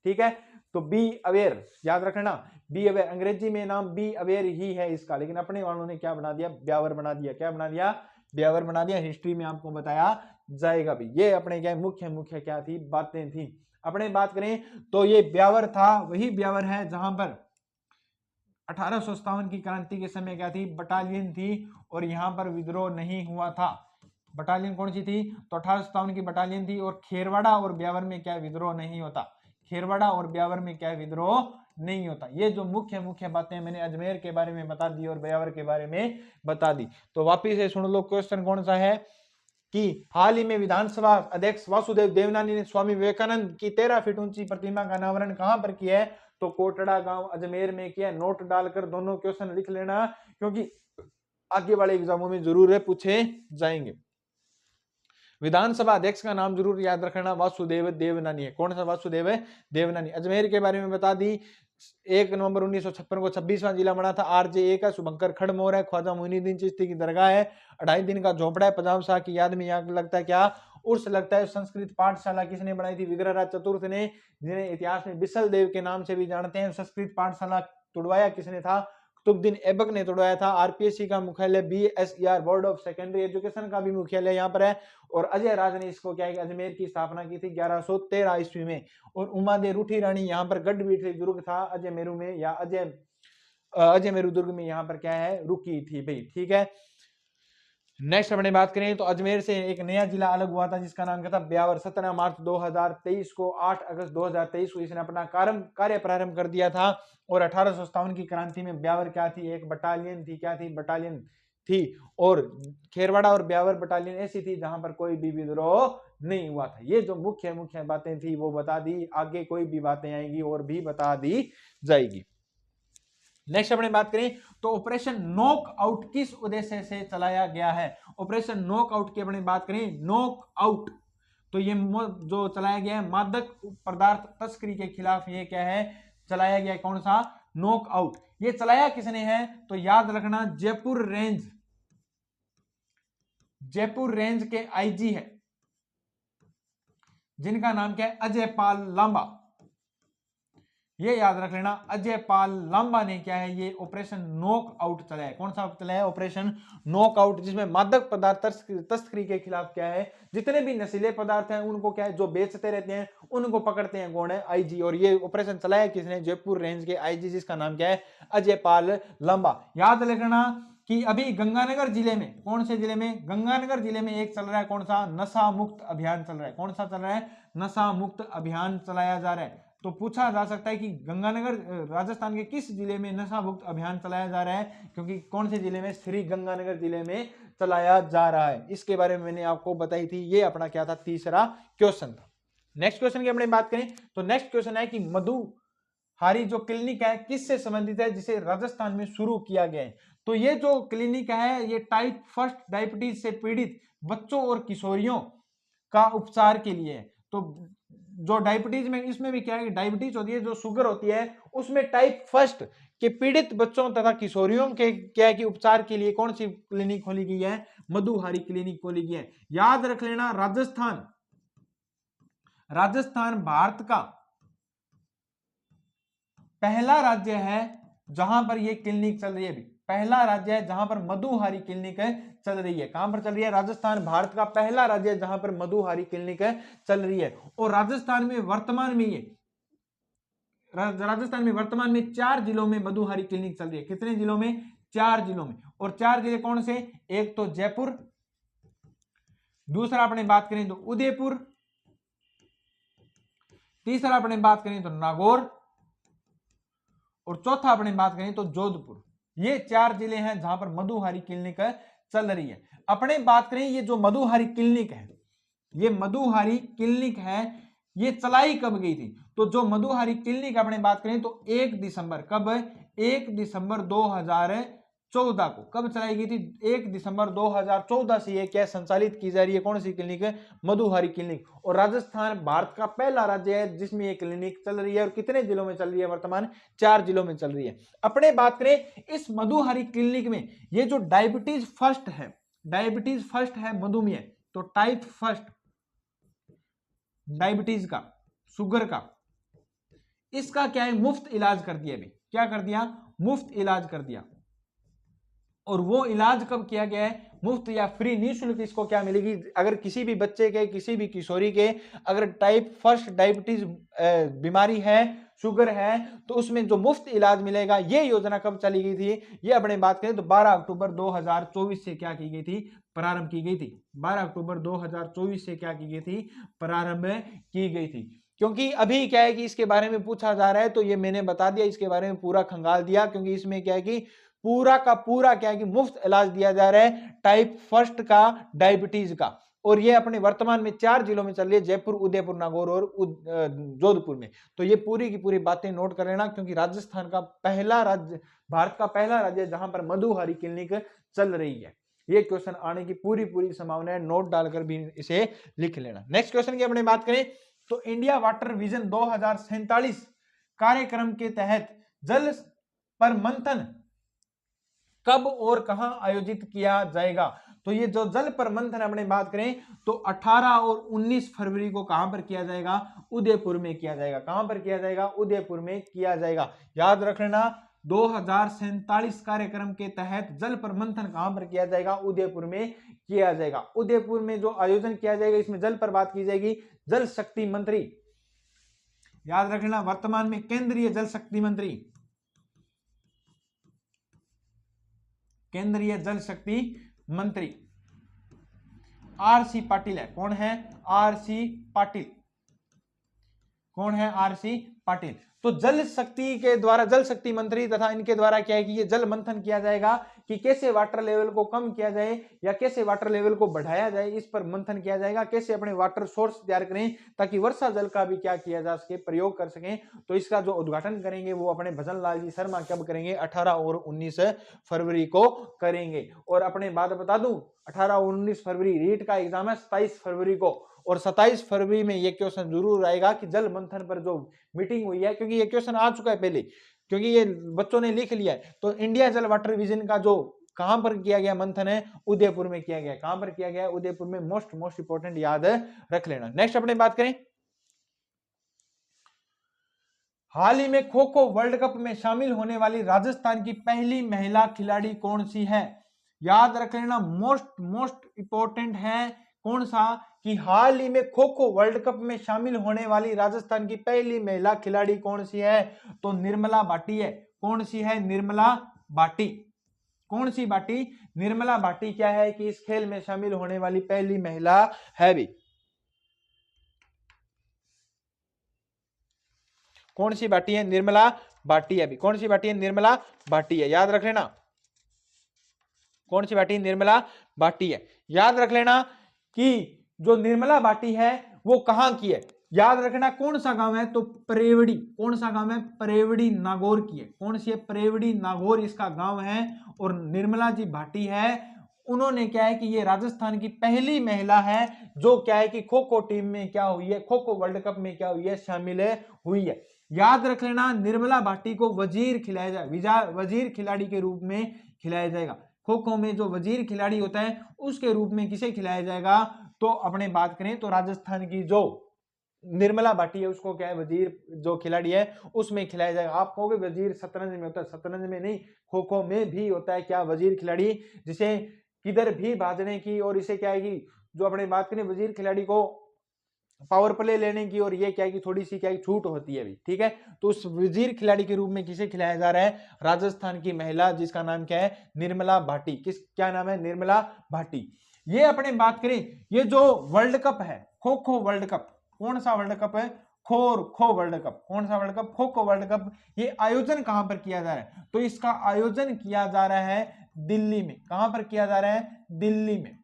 ठीक है, तो बी अवेयर याद रखना, बी अवेयर अंग्रेजी में नाम बी अवेयर ही है इसका, लेकिन अपने वालों ने क्या बना दिया? ब्यावर बना दिया। क्या बना दिया? ब्यावर बना दिया। हिस्ट्री में आपको बताया जाएगा भी। ये अपने क्या मुख्य क्या थी? बातें थी। अपने बात करें तो ये ब्यावर था, वही ब्यावर है जहां पर 1857 की क्रांति के समय क्या थी? बटालियन थी, और यहां पर विद्रोह नहीं हुआ था। बटालियन कौन सी थी? तो 1857 की बटालियन थी। और खेरवाड़ा और ब्यावर में क्या विद्रोह नहीं होता? खेरवाड़ा और ब्यावर में क्या विद्रोह नहीं होता। ये जो मुख्य बातें मैंने अजमेर के बारे में बता दी और ब्यावर के बारे में बता दी। तो वापिस से सुन लो, क्वेश्चन कौन सा है कि हाल ही में विधानसभा अध्यक्ष वासुदेव देवनानी ने स्वामी विवेकानंद की 13 फीट ऊंची प्रतिमा का अनावरण कहां पर किया है? तो कोटड़ा गांव अजमेर में किया। नोट डालकर दोनों क्वेश्चन लिख लेना, क्योंकि आगे वाले एग्जामों में जरूर पूछे जाएंगे। विधानसभा अध्यक्ष का नाम जरूर याद रखना, वासुदेव देवनानी है। कौन सा? वासुदेव देवनानी। अजमेर के बारे में बता दी, 1 नवंबर 1956 को 26वां जिला बना था। आरजे का शुभंकर खड़मोर है, ख्वाजा मोइनुद्दीन चिश्ती की दरगाह है, 2.5 दिन का झोपड़ा है, पजाम शाह की याद में यहाँ लगता है क्या? उर्स लगता है। संस्कृत पाठशाला किसने बनाई थी? विग्रहराज चतुर्थ ने, जिन्हें इतिहास में बिसल देव के नाम से भी जानते हैं। संस्कृत पाठशाला तुड़वाया किसने था? कुतुबुद्दीन ऐबक ने तोड़वाया था। आरपीएससी का मुख्यालय बीएसईआर बोर्ड ऑफ सेकेंडरी एजुकेशन का भी मुख्यालय यहाँ पर है। और अजय राज ने इसको क्या है कि अजमेर की स्थापना की थी 1113 ईस्वी में। और उमादे रूठी रानी यहाँ पर गढ़ भी दुर्ग था अजय मेरू में, या अजय मेरू दुर्ग में यहाँ पर क्या है रुकी थी भाई, ठीक है। नेक्स्ट अपने बात करें तो अजमेर से एक नया जिला अलग हुआ था जिसका नाम क्या था, ब्यावर। 17 मार्च 2023 को 8 अगस्त 2023 को इसने अपना कार्य प्रारंभ कर दिया था। और 1857 की क्रांति में ब्यावर क्या थी, एक बटालियन थी, क्या थी, बटालियन थी। और खेरवाड़ा और ब्यावर बटालियन ऐसी थी जहां पर कोई भी विद्रोह नहीं हुआ था। ये जो मुख्य मुख्य बातें थी वो बता दी, आगे कोई भी बातें आएंगी और भी बता दी जाएगी। नेक्स्ट अपने बात करें तो ऑपरेशन नॉकआउट किस उद्देश्य से चलाया गया है। ऑपरेशन नॉकआउट की अपने बात करें, नॉकआउट तो ये जो चलाया गया है मादक पदार्थ तस्करी के खिलाफ, ये क्या है चलाया गया, कौन सा, नॉकआउट। ये चलाया किसने है तो याद रखना जयपुर रेंज के आईजी है जिनका नाम क्या है, अजय पाल लांबा। ये याद रख लेना, अजय पाल लांबा ने क्या है ये ऑपरेशन नॉकआउट चलाया। कौन सा चलाया, ऑपरेशन नॉकआउट, जिसमें मादक पदार्थ तस्करी के खिलाफ क्या है, जितने भी नशीले पदार्थ हैं उनको क्या है जो बेचते रहते हैं उनको पकड़ते हैं, कौन है, आईजी। और ये ऑपरेशन चलाया किसने, जयपुर रेंज के आईजी जिसका नाम क्या है, अजय पाल लांबा। याद रखना कि अभी गंगानगर जिले में, कौन से जिले में, गंगानगर जिले में एक चल रहा है कौन सा, नशा मुक्त अभियान चल रहा है। कौन सा चल रहा है, नशा मुक्त अभियान चलाया जा रहा है। तो पूछा जा सकता है कि गंगानगर राजस्थान के किस जिले में नशा मुक्त अभियान चलाया जा रहा है, क्योंकि कौन से जिले में, श्री गंगानगर जिले में चलाया जा रहा है। इसके बारे में मैंने आपको बताई थी। ये अपना क्या था, तीसरा क्वेश्चन था। नेक्स्ट क्वेश्चन की अपने बात करें तो नेक्स्ट क्वेश्चन है कि मधुहारी जो क्लिनिक है किससे संबंधित है, जिसे राजस्थान में शुरू किया गया है। तो ये जो क्लिनिक है ये टाइप 1 डायबिटीज से पीड़ित बच्चों और किशोरियों का उपचार के लिए है। तो जो डायबिटीज में, इसमें भी क्या है, डायबिटीज होती है जो शुगर होती है, उसमें टाइप 1 के पीड़ित बच्चों तथा किशोरियों के क्या है कि उपचार के लिए कौन सी क्लिनिक खोली गई है, मधुहारी क्लिनिक खोली गई है। याद रख लेना, राजस्थान भारत का पहला राज्य है जहां पर यह क्लिनिक चल रही है। पहला राज्य है जहां पर मधुहारी क्लिनिक चल रही है। कहां पर चल रही है, राजस्थान भारत का पहला राज्य है जहां पर मधुहारी क्लिनिक चल रही है। और राजस्थान में वर्तमान में 4 जिलों में मधुहारी क्लिनिक चल रही है। कितने जिलों में, 4 जिलों में। और 4 जिले कौन से, एक तो जयपुर, दूसरा अपने बात करें तो उदयपुर, तीसरा अपने बात करें तो नागौर, और चौथा अपने बात करें तो जोधपुर। ये 4 जिले हैं जहां पर मधुहारी क्लिनिक चल रही है। अपने बात करें ये जो मधुहारी क्लिनिक है, ये मधुहारी क्लिनिक है, ये चलाई कब गई थी। तो जो मधुहारी क्लिनिक अपने बात करें तो 1 दिसंबर, कब, 1 दिसंबर 2014 को कब चलाई गई थी, 1 दिसंबर 2014 से ये क्या संचालित की जा रही है, कौन सी क्लिनिक है, मधुहारी क्लिनिक। और राजस्थान भारत का पहला राज्य है जिसमें ये क्लिनिक चल रही है। और कितने जिलों में चल रही है, वर्तमान 4 जिलों में चल रही है। अपने बात करें इस मधुहारी क्लिनिक में ये जो डायबिटीज फर्स्ट है मधुमेह, तो टाइप 1 डायबिटीज का, शुगर का, इसका क्या है, मुफ्त इलाज कर दिया। अभी क्या कर दिया, मुफ्त इलाज कर दिया। और वो इलाज कब किया गया है, मुफ्त या फ्री, निःशुल्क इसको क्या मिलेगी, अगर किसी भी बच्चे के, किसी भी किशोरी के अगर टाइप 1 डायबिटीज बीमारी है, शुगर है, तो उसमें जो मुफ्त इलाज मिलेगा। ये योजना कब चली गई थी, ये अपने बात करें तो 12 अक्टूबर 2024 से क्या की गई थी, प्रारंभ की गई थी। 12 अक्टूबर 2024 से क्या की गई थी, प्रारंभ की गई थी। क्योंकि अभी क्या है कि इसके बारे में पूछा जा रहा है, तो ये मैंने बता दिया, इसके बारे में पूरा खंगाल दिया, क्योंकि इसमें क्या है कि पूरा का पूरा क्या है कि मुफ्त इलाज दिया जा रहा है टाइप 1 का डायबिटीज का। और ये अपने वर्तमान में 4 जिलों में चल रही है, जयपुर, उदयपुर, नागौर और जोधपुर में। तो ये पूरी की पूरी बातें नोट कर लेना, क्योंकि राजस्थान का पहला राज्य, भारत का पहला राज्य जहां पर मधुहारी क्लिनिक चल रही है। ये क्वेश्चन आने की पूरी संभावना है, नोट डालकर भी इसे लिख लेना। नेक्स्ट क्वेश्चन की अपने बात करें तो इंडिया वाटर विजन 2047 कार्यक्रम के तहत जल पर मंथन कब और कहां आयोजित किया जाएगा। तो ये जो जल पर मंथन अपने बात करें तो 18 और 19 फरवरी को कहां पर किया जाएगा, उदयपुर में किया जाएगा। कहां पर किया जाएगा, उदयपुर में किया जाएगा। याद रख लेना, 2047 कार्यक्रम के तहत जल पर मंथन कहां पर किया जाएगा? उदयपुर में किया जाएगा। उदयपुर में जो आयोजन किया जाएगा इसमें जल पर बात की जाएगी। जल शक्ति मंत्री, याद रखना, वर्तमान में केंद्रीय जल शक्ति मंत्री, केंद्रीय जल शक्ति मंत्री आरसी पाटिल है। कौन है? आरसी पाटिल। कौन है? आरसी पाटिल। तो जल शक्ति के द्वारा, जल शक्ति मंत्री तथा इनके द्वारा क्या है कि ये जल मंथन किया जाएगा कि कैसे वाटर लेवल को कम किया जाए या कैसे वाटर लेवल को बढ़ाया जाए, इस पर मंथन किया जाएगा। कैसे अपने वाटर सोर्स तैयार करें ताकि वर्षा जल का भी क्या किया जा सके, प्रयोग कर सकें। तो इसका जो उद्घाटन करेंगे वो अपने भजन लाल जी शर्मा कब करेंगे? 18 और 19 फरवरी को करेंगे। और अपने बात बता दूं, 18 और 19 फरवरी रीट का एग्जाम है 27 फरवरी को, और 27 फरवरी में ये क्वेश्चन जरूर आएगा कि जल मंथन पर जो मीटिंग हुई है, क्योंकि ये क्वेश्चन आ चुका है पहले, क्योंकि ये बच्चों ने लिख लिया है। तो इंडिया जल वाटर विजन का जो कहां पर किया गया मंथन है? उदयपुर में किया गया। कहां पर किया गया? उदयपुर में। मोस्ट इंपोर्टेंट याद रख लेना। नेक्स्ट अपने बात करें, हाल ही में खो खो वर्ल्ड कप में शामिल होने वाली राजस्थान की पहली महिला खिलाड़ी कौन सी है? याद रख लेना, मोस्ट इंपोर्टेंट है। कौन सा? कि हाल ही में खो खो वर्ल्ड कप में शामिल होने वाली राजस्थान की पहली महिला खिलाड़ी कौन सी है? तो निर्मला भाटी है। कौन सी है? निर्मला भाटी। कौन सी भाटी? निर्मला भाटी क्या है कि इस खेल में शामिल होने वाली पहली महिला है भी। कौन सी भाटी है? निर्मला भाटी है भी। कौन सी भाटी है? निर्मला भाटी है। याद रख लेना, कौन सी भाटी? निर्मला भाटी है। याद रख लेना कि जो निर्मला भाटी है वो कहां की है? याद रखना, कौन सा गांव है? तो प्रेवड़ी। कौन सा गांव है? प्रेवड़ी नागौर की है। कौन सी है? प्रेवड़ी नागौर इसका गांव है। और निर्मला जी भाटी है, उन्होंने क्या है कि ये राजस्थान की पहली महिला है जो क्या है कि खो खो टीम में क्या हुई है, खो खो वर्ल्ड कप में क्या हुई है? शामिल हुई है। याद रख लेना, निर्मला भाटी को वजीर खिलाया जाएगा, वजीर खिलाड़ी के रूप में खिलाया जाएगा। खो खो में जो वजीर खिलाड़ी होता है उसके रूप में किसे खिलाया जाएगा? तो अपने बात करें तो राजस्थान की जो निर्मला भाटी है उसको क्या है? वजीर जो खिलाड़ी है उसमें खिलाया जाएगा। आप कहोगे वजीर शतरंज में होता है, शतरंज में नहीं, खो खो में भी होता है क्या? वजीर खिलाड़ी, जिसे किधर भी भाजने की, और इसे क्या है कि जो अपने बात करें वजीर खिलाड़ी को पावर प्ले लेने की, और ये क्या है कि थोड़ी सी क्या है छूट होती है अभी, ठीक है। तो उस वजीर खिलाड़ी के रूप में किसे खिलाया जा रहा है? राजस्थान की महिला, जिसका नाम क्या है? निर्मला भाटी। क्या नाम है? निर्मला भाटी। ये अपने बात करें, ये जो वर्ल्ड कप है, खो खो वर्ल्ड कप, कौन सा वर्ल्ड कप है? खो वर्ल्ड कप। कौन सा world cup? Kho kho world cup. ये आयोजन कहां पर किया जा रहा है? तो इसका आयोजन किया जा रहा है दिल्ली में। कहां पर किया जा रहा है? दिल्ली में।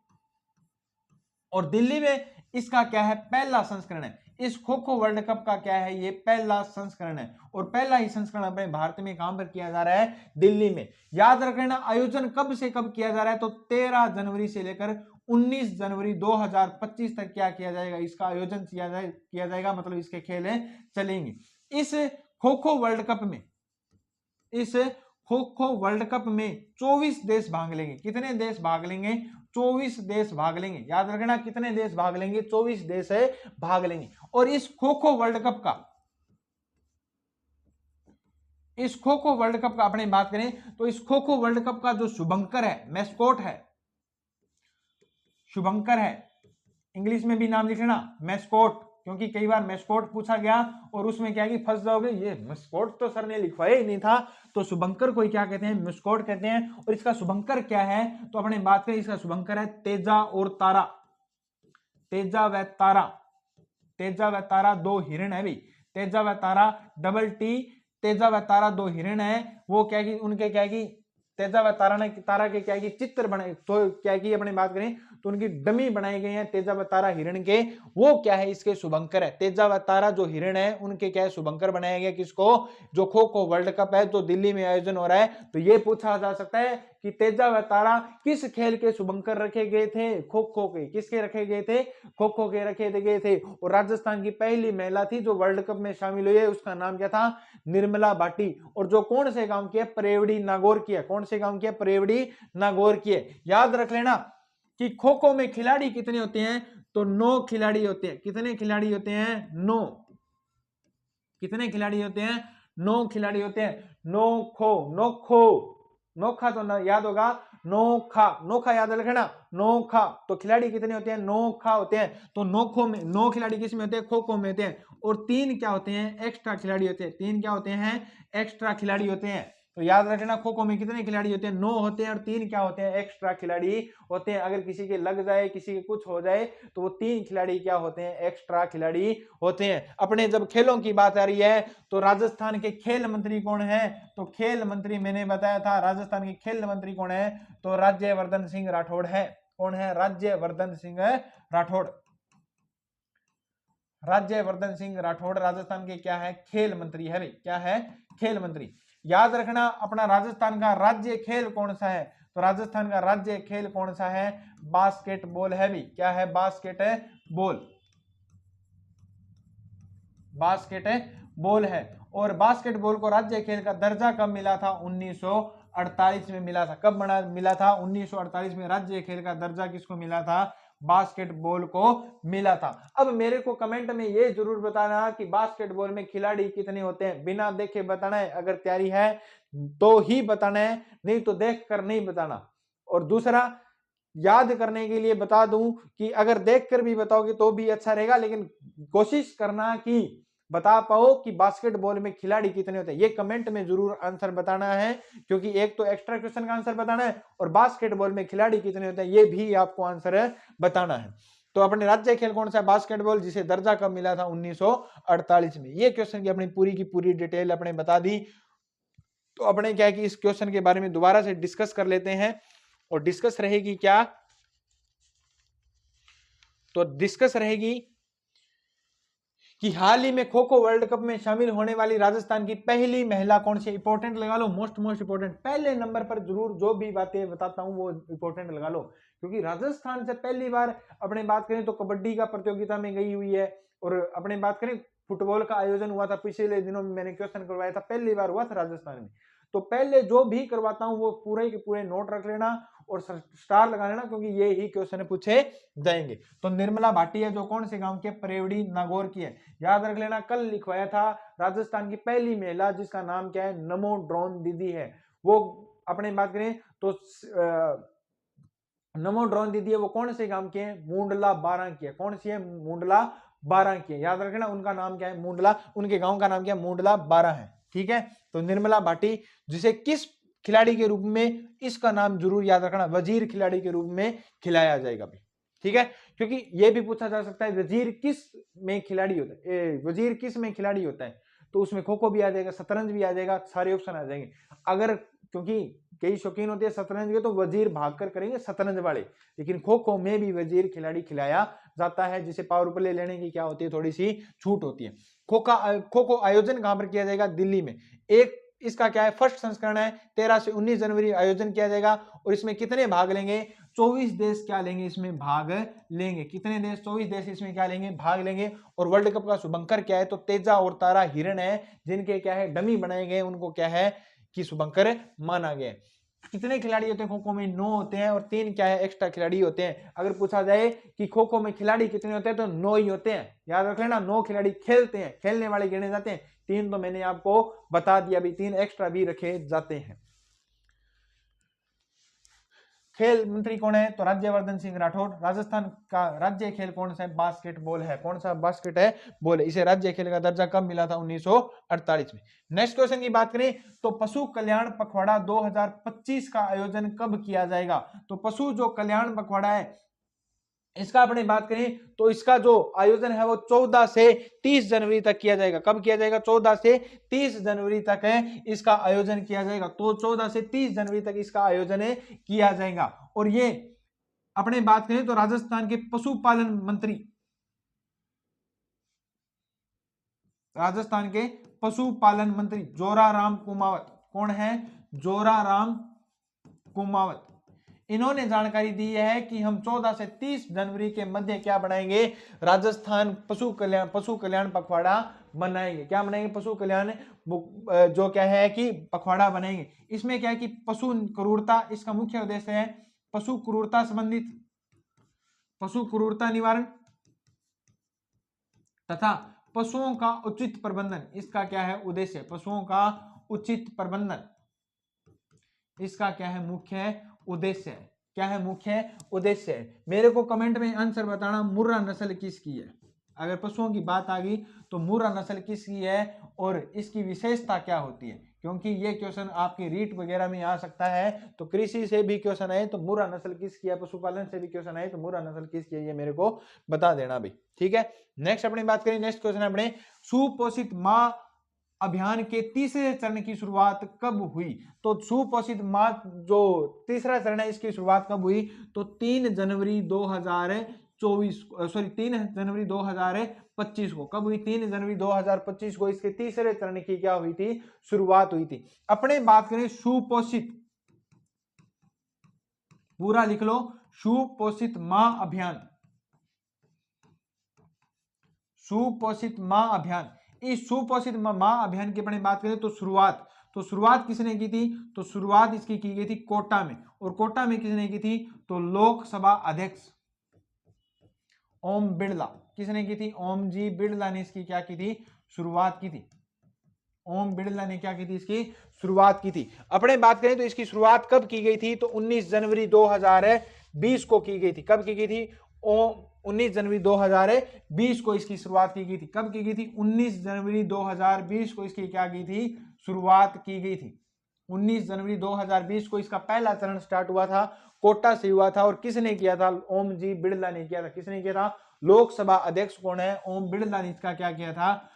और दिल्ली में इसका क्या है? पहला संस्करण है। इस खो खो वर्ल्ड कप का क्या है? ये पहला संस्करण है। और पहला ही संस्करण अपने भारत में कहां पर किया जा रहा है? दिल्ली में। याद रखना, आयोजन कब से कब किया जा रहा है? तो 13 जनवरी से लेकर 19 जनवरी 2025 तक क्या किया जाएगा? इसका आयोजन किया जाएगा, मतलब इसके खेल चलेंगे। इस खो खो वर्ल्ड कप में, इस खो खो वर्ल्ड कप में 24 देश भाग लेंगे। कितने देश भाग लेंगे? 24 देश भाग लेंगे। याद रखना, कितने देश भाग लेंगे? 24 देश भाग लेंगे। और इस खो खो वर्ल्ड कप का, इस खो खो वर्ल्ड कप का अपने बात करें तो इस खो खो वर्ल्ड कप का जो शुभंकर है, मैस्कोट है, शुभंकर है, इंग्लिश में भी नाम लिख लेना मैस्कोट, क्योंकि कई बार मैस्कोट पूछा गया और उसमें क्या है कि फंस जाओगे, ये मैस्कोट तो सर ने लिखवाया ही नहीं था। तो शुभंकर को क्या कहते हैं? मैस्कोट कहते हैं। और इसका शुभंकर क्या है? तो अपने बात करें, इसका शुभंकर है तेजा और तारा। तेजा व तारा, तेजा व तारा दो हिरण है भी। तेजा व तारा, डबल टी, तेजा व तारा दो हिरण है। वो क्या कि उनके क्या कि तेजा व तारा के क्या कि चित्र बने, तो क्या कि अपनी बात करें तो उनकी डमी बनाई गई है तेजा व तारा हिरण के। वो क्या है? इसके शुभंकर है। तेजा व तारा जो हिरण है उनके क्या है? शुभंकर बनाया गया। किसको? जो खो खो वर्ल्ड कप है जो दिल्ली में आयोजन हो रहा है। तो ये पूछा जा सकता है कि तेजा व तारा किस खेल के शुभंकर रखे गए थे? खो खो के। किसके रखे गए थे? खो खो के रखे गए थे। और राजस्थान की पहली महिला थी जो वर्ल्ड कप में शामिल हुई है, उसका नाम क्या था? निर्मला भाटी। और जो कौन से गांव की है? प्रेवड़ी नागौर की है। कौन से गांव की है? प्रेवड़ी नागौर की है। याद रख लेना कि खो खो में खिलाड़ी कितने होते हैं? तो 9 खिलाड़ी होते हैं। कितने खिलाड़ी होते हैं? 9। कितने खिलाड़ी होते हैं? 9 खिलाड़ी होते हैं। नोखो, नोखो, नोखा तो ना याद होगा, नोखा, नोखा याद रखना, नोखा। तो खिलाड़ी कितने होते हैं? नोखा होते हैं। तो नोखो में 9 खिलाड़ी किस में होते हैं? खो खो में होते हैं। और 3 क्या होते हैं? एक्स्ट्रा खिलाड़ी होते हैं। 3 क्या होते हैं? एक्स्ट्रा खिलाड़ी होते हैं। तो याद रखना, खो खो में कितने खिलाड़ी होते हैं? 9 होते हैं, और 3 क्या होते हैं? एक्स्ट्रा खिलाड़ी होते हैं। अगर किसी के लग जाए, किसी के कुछ हो जाए, तो वो 3 खिलाड़ी क्या होते हैं? एक्स्ट्रा खिलाड़ी होते हैं। अपने जब खेलों की बात आ रही है, तो राजस्थान के खेल मंत्री कौन है? तो खेल मंत्री मैंने बताया था, राजस्थान के खेल मंत्री कौन है? तो राज्यवर्धन सिंह राठौड़ है। कौन है? राज्यवर्धन सिंह राठौड़। राज्यवर्धन सिंह राठौड़ राजस्थान के क्या है? खेल मंत्री है। क्या है? खेल मंत्री। याद रखना, अपना राजस्थान का राज्य खेल कौन सा है? तो राजस्थान का राज्य खेल कौन सा है? बास्केटबॉल है भी। क्या है? बास्केटबॉल, बास्केटबॉल है। और बास्केटबॉल को राज्य खेल का दर्जा कब मिला था? 1948 में मिला था। कब मिला था? 1948 में राज्य खेल का दर्जा किसको मिला था? बास्केटबॉल को मिला था। अब मेरे को कमेंट में ये जरूर बताना कि बास्केटबॉल में खिलाड़ी कितने होते हैं। बिना देखे बताना है, अगर तैयारी है तो ही बताना है, नहीं तो देख कर नहीं बताना। और दूसरा, याद करने के लिए बता दूं कि अगर देखकर भी बताओगे तो भी अच्छा रहेगा, लेकिन कोशिश करना कि बता पाओ कि बास्केटबॉल में खिलाड़ी कितने होते हैं। ये कमेंट में जरूर आंसर बताना है, क्योंकि एक तो एक्स्ट्रा क्वेश्चन का आंसर बताना है, और बास्केटबॉल में खिलाड़ी कितने होते हैं ये भी आपको आंसर बताना है। तो अपने राज्य खेल कौन सा है? बास्केटबॉल, जिसे दर्जा कब मिला था? 1948 में। ये क्वेश्चन की अपनी पूरी की पूरी डिटेल अपने बता दी। तो अपने क्या है कि इस क्वेश्चन के बारे में दोबारा से डिस्कस कर लेते हैं। और डिस्कस रहेगी क्या? तो डिस्कस रहेगी कि हाल ही में खो खो वर्ल्ड कप में शामिल होने वाली राजस्थान की पहली महिला कौन सी? इंपॉर्टेंट लगा लो, मोस्ट इंपॉर्टेंट। पहले नंबर पर जरूर जो भी बातें बताता हूं वो इंपॉर्टेंट लगा लो, क्योंकि राजस्थान से पहली बार अपने बात करें तो कबड्डी का प्रतियोगिता में गई हुई है। और अपने बात करें, फुटबॉल का आयोजन हुआ था पिछले दिनों में, मैंने क्वेश्चन करवाया था, पहली बार हुआ था राजस्थान में। तो पहले जो भी करवाता हूं वो पूरे के पूरे नोट रख लेना और स्टार लगा लेना, क्योंकि ये ही क्वेश्चन पूछे जाएंगे। तो निर्मला भाटिया जो कौन से गांव के? परेवड़ी नागौर की है। याद रख लेना, कल लिखवाया था, राजस्थान की पहली महिला जिसका नाम क्या है? नमो ड्रोन दीदी है। वो अपने बात करें तो नमो ड्रोन दीदी है, वो कौन से गांव के हैं? मुंडला 12 की है। कौन सी है? मुंडला 12 की है। याद रखना, उनका नाम क्या है? मुंडला। उनके गांव का नाम क्या है? मुंडला 12 है। ठीक है। तो निर्मला भाटी, जिसे किस खिलाड़ी के रूप में, इसका नाम जरूर याद रखना, वजीर खिलाड़ी के रूप में खिलाया जाएगा भी। ठीक है, क्योंकि यह भी पूछा जा सकता है वजीर किस में खिलाड़ी होता है, वजीर किस में खिलाड़ी होता है, तो उसमें खो खो भी आ जाएगा, शतरंज भी आ जाएगा, सारे ऑप्शन आ जाएंगे। अगर, क्योंकि कई शौकीन होते हैं शतरंज के, तो वजीर भागकर करेंगे शतरंज वाले, लेकिन खो खो में भी वजीर खिलाड़ी खिलाया जाता है, जिसे पावर प्ले लेने की क्या होती है? थोड़ी सी छूट होती है। खो खो आयोजन कहां पर किया जाएगा? दिल्ली में। एक इसका क्या है? फर्स्ट संस्करण है, 13 से 19 जनवरी आयोजन किया जाएगा। और इसमें कितने भाग लेंगे? 24 देश क्या लेंगे? इसमें भाग लेंगे। कितने देश? 24 देश इसमें क्या लेंगे? भाग लेंगे। और वर्ल्ड कप का शुभंकर क्या है? तो तेजा और तारा हिरण है, जिनके क्या है? डमी बनाए गए, उनको क्या है कि शुभंकर माना गया। कितने खिलाड़ी होते हैं खो खो में? 9 होते हैं, और 3 क्या है? एक्स्ट्रा खिलाड़ी होते हैं। अगर पूछा जाए कि खो खो में खिलाड़ी कितने होते हैं, तो 9 ही होते हैं। याद रख लेना, 9 खिलाड़ी खेलते हैं, खेलने वाले गिने जाते हैं। 3 तो मैंने आपको बता दिया, भी 3 एक्स्ट्रा भी रखे जाते हैं। खेल मंत्री कौन है? तो राज्यवर्धन सिंह राठौड़। राजस्थान का राज्य खेल कौन सा है? बास्केटबॉल है। कौन सा? बास्केट है बॉल है। इसे राज्य खेल का दर्जा कब मिला था? 1948 में। नेक्स्ट क्वेश्चन की बात करें तो पशु कल्याण पखवाड़ा 2025 का आयोजन कब किया जाएगा? तो पशु जो कल्याण पखवाड़ा है, इसका अपने बात करें तो इसका जो आयोजन है वो 14 से 30 जनवरी तक किया जाएगा। कब किया जाएगा? 14 से 30 जनवरी तक है इसका आयोजन किया जाएगा। तो 14 से 30 जनवरी तक इसका आयोजन किया जाएगा। और ये अपने बात करें तो राजस्थान के पशुपालन मंत्री, राजस्थान के पशुपालन मंत्री जोराराम कुमावत। कौन है? जोराराम कुमावत। इन्होंने जानकारी दी है कि हम 14 से 30 जनवरी के मध्य क्या बनाएंगे? राजस्थान पशु कल्याण पखवाड़ा बनाएंगे। क्या बनाएंगे? पशु कल्याण जो क्या है कि पखवाड़ा बनाएंगे। इसमें क्या है कि पशु क्रूरता, इसका मुख्य उद्देश्य है पशु क्रूरता संबंधित, पशु क्रूरता निवारण तथा पशुओं का उचित प्रबंधन। इसका क्या है? उद्देश्य, पशुओं का उचित प्रबंधन इसका क्या है मुख्य उद्देश्य है। क्या है मुख्य उद्देश्य है। मेरे को कमेंट में आंसर बताना मुर्रा नस्ल किसकी है। अगर पशुओं की बात आ गई तो मुर्रा नस्ल किसकी है और इसकी विशेषता क्या होती है, क्योंकि ये क्वेश्चन आपकी रीट वगैरह में आ सकता है। तो कृषि से भी क्वेश्चन आए तो मुर्रा नस्ल किसकी है, पशुपालन से भी क्वेश्चन आए तो मुर्रा नस्ल किसकी है, ये मेरे को बता देना भाई। ठीक है, नेक्स्ट अपनी बात करें। नेक्स्ट क्वेश्चन अपने सुपोषित मां अभियान के तीसरे चरण की शुरुआत कब हुई। तो सुपोषित मां जो तीसरा चरण है इसकी शुरुआत कब हुई, तो 3 जनवरी 2025 को। कब हुई, 3 जनवरी 2025 को इसके तीसरे चरण की क्या हुई थी, शुरुआत हुई थी। अपने बात करें सुपोषित, पूरा लिख लो, सुपोषित मां अभियान, सुपोषित मां अभियान। इस सुपोषित मां अभियान की अपने बात करें तो शुरुआत किसने की थी, तो शुरुआत इसकी की गई थी कोटा में। और कोटा में किसने की थी, तो लोकसभा अध्यक्ष ओम बिड़ला। किसने की थी, ओम जी बिड़ला ने इसकी क्या की थी, शुरुआत की थी। ओम बिड़ला ने क्या की थी, इसकी शुरुआत की थी। अपने बात करें तो इसकी शुरुआत कब की गई थी, तो 19 जनवरी 2020 को की गई थी। कब की गई थी, 19 जनवरी 2020 को इसकी शुरुआत की गई थी। कब की गई थी, 19 जनवरी 2020 को इसकी क्या की थी, शुरुआत की गई थी। 19 जनवरी 2020 को इसका पहला चरण स्टार्ट हुआ था, कोटा से हुआ था। और किसने किया था, ओम जी बिड़ला ने किया था। किसने किया था, लोकसभा अध्यक्ष कौन है, ओम बिड़ला ने इसका क्या किया था,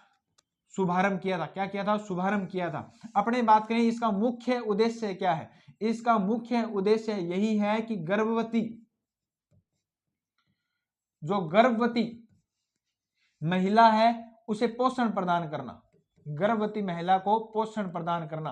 शुभारंभ किया था। क्या किया था, शुभारंभ किया था। अपने बात करें इसका मुख्य उद्देश्य क्या है, इसका मुख्य उद्देश्य यही है कि जो गर्भवती महिला है उसे पोषण प्रदान करना, गर्भवती महिला को पोषण प्रदान करना,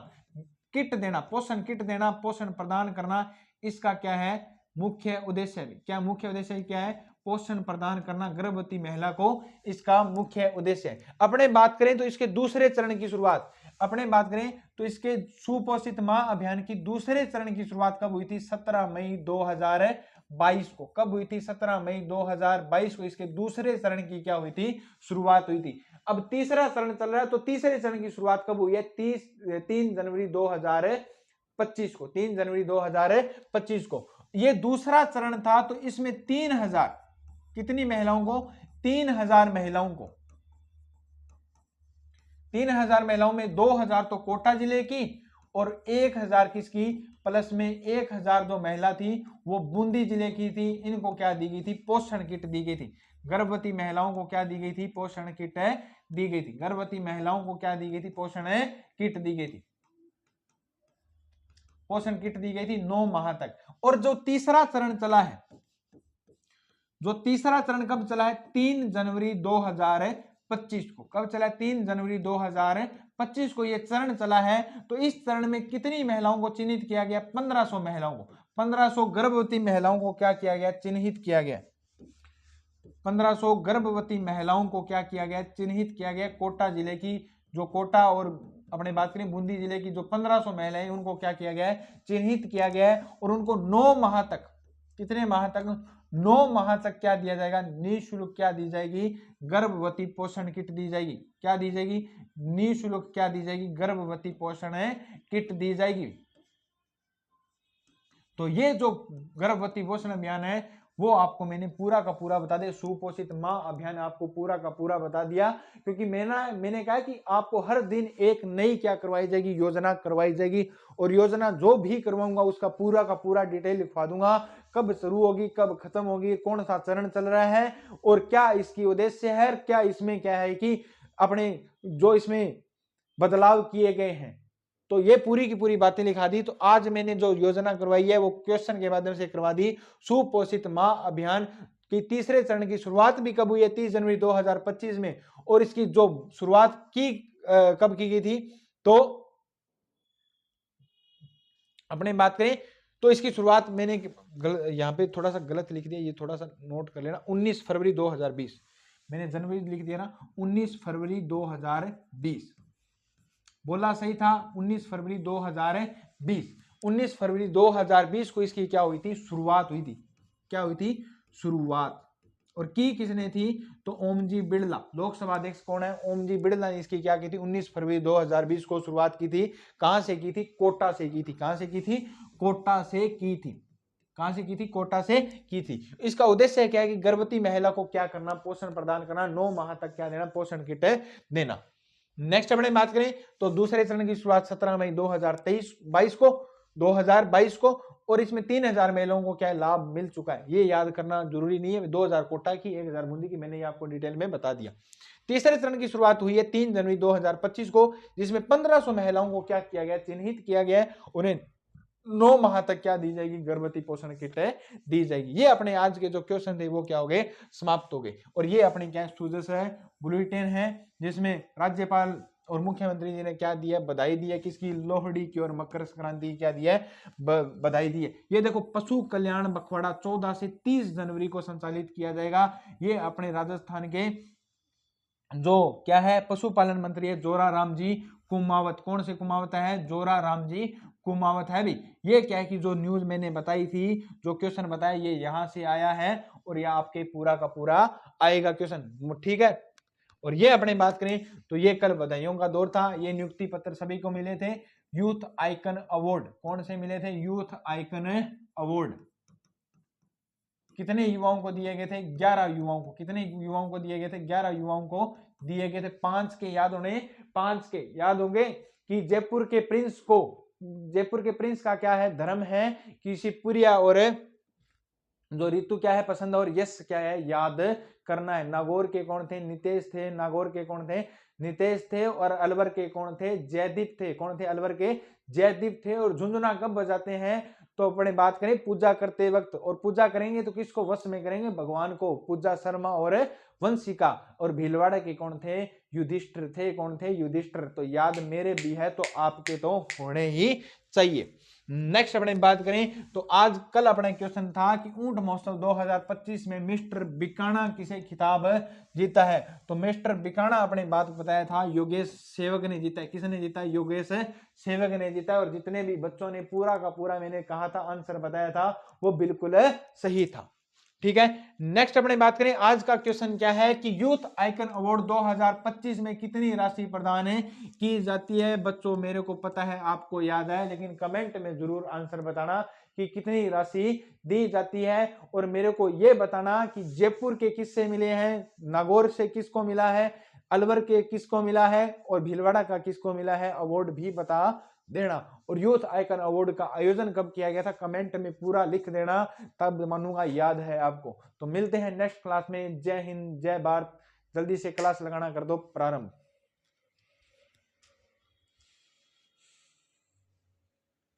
किट देना, पोषण किट देना, पोषण प्रदान करना, इसका क्या है मुख्य उद्देश्य। क्या मुख्य उद्देश्य क्या है, पोषण प्रदान करना गर्भवती महिला को, इसका मुख्य उद्देश्य है। अपने बात करें तो इसके दूसरे चरण की शुरुआत, अपने बात करें तो इसके सुपोषित मां अभियान की दूसरे चरण की शुरुआत कब हुई थी, 17 मई 2022 को। कब हुई थी, 17 मई 2022 को इसके दूसरे चरण की क्या हुई थी, शुरुआत हुई थी। अब तीसरा चरण चल रहा है, तो तीसरे चरण की शुरुआत कब हुई है, 3 जनवरी 2025 को। 3 जनवरी 2025 को ये दूसरा चरण था। तो इसमें 3000 कितनी महिलाओं को, 3000 महिलाओं को, 3000 महिलाओं में 2000 तो कोटा जिले की और 1000 किसकी, प्लस में 1000 जो महिला थी वो बूंदी जिले की थी। इनको क्या दी गई थी, पोषण किट दी गई थी। गर्भवती महिलाओं को क्या दी गई थी, पोषण किट दी गई थी। गर्भवती महिलाओं को क्या दी गई थी, पोषण किट दी गई थी, पोषण किट दी गई थी 9 माह तक। और जो तीसरा चरण चला है, जो तीसरा चरण कब चला है, 3 जनवरी 2025 को। कब चला है, 3 जनवरी 2025 को ये चरण चला है। तो इस चरण में कितनी महिलाओं को चिन्हित किया गया, 1500 महिलाओं को, 1500 गर्भवती महिलाओं को क्या किया गया, चिन्हित किया गया। 1500 गर्भवती महिलाओं को क्या किया गया, चिन्हित किया गया। कोटा जिले की, जो कोटा और अपने बात करें बूंदी जिले की जो 1500 महिलाएं, उनको क्या किया गया है, चिन्हित किया गया है। और उनको 9 माह तक, कितने माह तक, 9 माह तक क्या दिया जाएगा, निःशुल्क क्या दी जाएगी, गर्भवती पोषण किट दी जाएगी। क्या दी जाएगी, निःशुल्क क्या दी जाएगी, गर्भवती पोषण किट दी जाएगी। तो ये जो गर्भवती पोषण अभियान है वो आपको मैंने पूरा का पूरा बता दिया। सुपोषित मां अभियान आपको पूरा का पूरा बता दिया, क्योंकि मैंने कहा कि आपको हर दिन एक नई क्या करवाई जाएगी, योजना करवाई जाएगी। और योजना जो भी करवाऊंगा उसका पूरा का पूरा डिटेल लिखवा दूंगा, कब शुरू होगी, कब खत्म होगी, कौन सा चरण चल रहा है और क्या इसकी उद्देश्य है, क्या इसमें क्या है कि अपने जो इसमें बदलाव किए गए हैं। तो ये पूरी की पूरी बातें लिखा दी। तो आज मैंने जो योजना करवाई है वो क्वेश्चन के माध्यम से करवा दी। सुपोषित मां अभियान की तीसरे चरण की शुरुआत भी कब हुई है, 30 जनवरी 2025 में। और इसकी जो शुरुआत की कब की गई थी, तो अपने बात करें तो इसकी शुरुआत मैंने यहाँ पे थोड़ा सा गलत लिख दिया, ये थोड़ा सा नोट कर लेना। 19 फरवरी 2020, मैंने जनवरी लिख दिया ना, 19 फरवरी 2020 बोला सही था, 19 फरवरी 2020। 19 फरवरी 2020 को इसकी क्या हुई थी, शुरुआत हुई थी। क्या हुई थी, शुरुआत। और की किसने थी, तो ओमजी बिड़ला। लोकसभा अध्यक्ष कौन है, ओमजी बिड़ला ने इसकी क्या की थी, 19 फरवरी 2020 को शुरुआत की थी। कहां से की थी, कोटा से की थी। कहां से की थी, कोटा से की थी। कहां से की थी, कोटा से की थी। इसका उद्देश्य क्या है कि गर्भवती महिला को क्या करना, पोषण प्रदान करना, 9 माह तक क्या देना, पोषण किट देना। नेक्स्ट अपने बात करें तो दूसरे चरण की शुरुआत 17 मई 2022 को और इसमें 3000 महिलाओं को क्या लाभ मिल चुका है। ये याद करना जरूरी नहीं है, 2000 कोटा की, 1000 बूंदी की, मैंने ये आपको डिटेल में बता दिया। तीसरे चरण की शुरुआत हुई है 3 जनवरी 2025 को, जिसमें 1500 महिलाओं को क्या किया गया, चिन्हित किया गया है, उन्हें 9 माह तक क्या दी जाएगी, गर्भवती पोषण किट दी जाएगी। ये अपने आज के जो क्वेश्चन थे वो क्या हो गए, समाप्त हो गए। और ये अपनी क्या स्टूडेंट्स है, बुलेटिन है, जिसमें राज्यपाल और मुख्यमंत्री जी ने क्या दिया, बधाई दी है, किसकी, लोहड़ी की और मकर संक्रांति की क्या दिया है, बधाई दी है। ये देखो पशु कल्याण पखवाड़ा 14 से 30 जनवरी को संचालित किया जाएगा। ये अपने राजस्थान के जो क्या है पशुपालन मंत्री है जोरा राम जी कुमावत। कौन से कुमावत है, जोरा राम जी कुमावत है भी। ये क्या है कि जो न्यूज मैंने बताई थी, जो क्वेश्चन बताया, ये यहां से आया है और ये आपके पूरा का पूरा आएगा क्वेश्चन, ठीक है। और ये अपने बात करें तो ये कल बधाइयों का दौर था। ये नियुक्ति पत्र सभी को मिले थे। यूथ आइकन अवार्ड कौन से मिले थे, यूथ आइकन अवार्ड कितने युवाओं को दिए गए थे, 11 युवाओं को। कितने युवाओं को दिए गए थे, 11 युवाओं को दिए गए थे। 5 के याद होने, 5 के याद होंगे कि जयपुर के प्रिंस का क्या है, धर्म है कि शिवपुरिया, और जो ऋतु क्या है, पसंद, और यश क्या है, याद करना है। नागौर के कौन थे, नितेश थे। नागौर के कौन थे, नितेश थे। और अलवर के कौन थे, जयदीप थे। कौन थे, अलवर के जयदीप थे। और झुंझुना कब बजाते हैं, तो अपने बात करें पूजा करते वक्त। और पूजा करेंगे तो किसको वश में करेंगे, भगवान को। पूजा शर्मा और वंशिका। और भीलवाड़ा के कौन थे, युधिष्ठिर थे। कौन थे, युधिष्ठिर। तो याद मेरे भी है तो आपके तो होने ही चाहिए। नेक्स्ट अपने बात करें तो आज कल अपना क्वेश्चन था कि ऊंट महोत्सव 2025 में मिस्टर बिकाना किसे खिताब जीता है। तो मिस्टर बिकाना अपने बात बताया था, योगेश सेवक ने जीता है। किसने जीता है, योगेश सेवक ने जीता है। और जितने भी बच्चों ने पूरा का पूरा मैंने कहा था आंसर बताया था वो बिल्कुल सही था, ठीक है। नेक्स्ट अपने बात करें आज का क्वेश्चन क्या है कि यूथ आइकन अवार्ड 2025 में कितनी राशि प्रदान की जाती है। बच्चों मेरे को पता है आपको याद है, लेकिन कमेंट में जरूर आंसर बताना कि कितनी राशि दी जाती है। और मेरे को यह बताना कि जयपुर के किससे मिले हैं, नागौर से किसको मिला है, अलवर के किसको मिला है, और भीलवाड़ा का किसको मिला है, अवार्ड भी बता देना। और यूथ आइकन अवार्ड का आयोजन कब किया गया था, कमेंट में पूरा लिख देना, तब मानूंगा याद है आपको। तो मिलते हैं नेक्स्ट क्लास में। जय हिंद, जय भारत। जल्दी से क्लास लगाना कर दो प्रारंभ।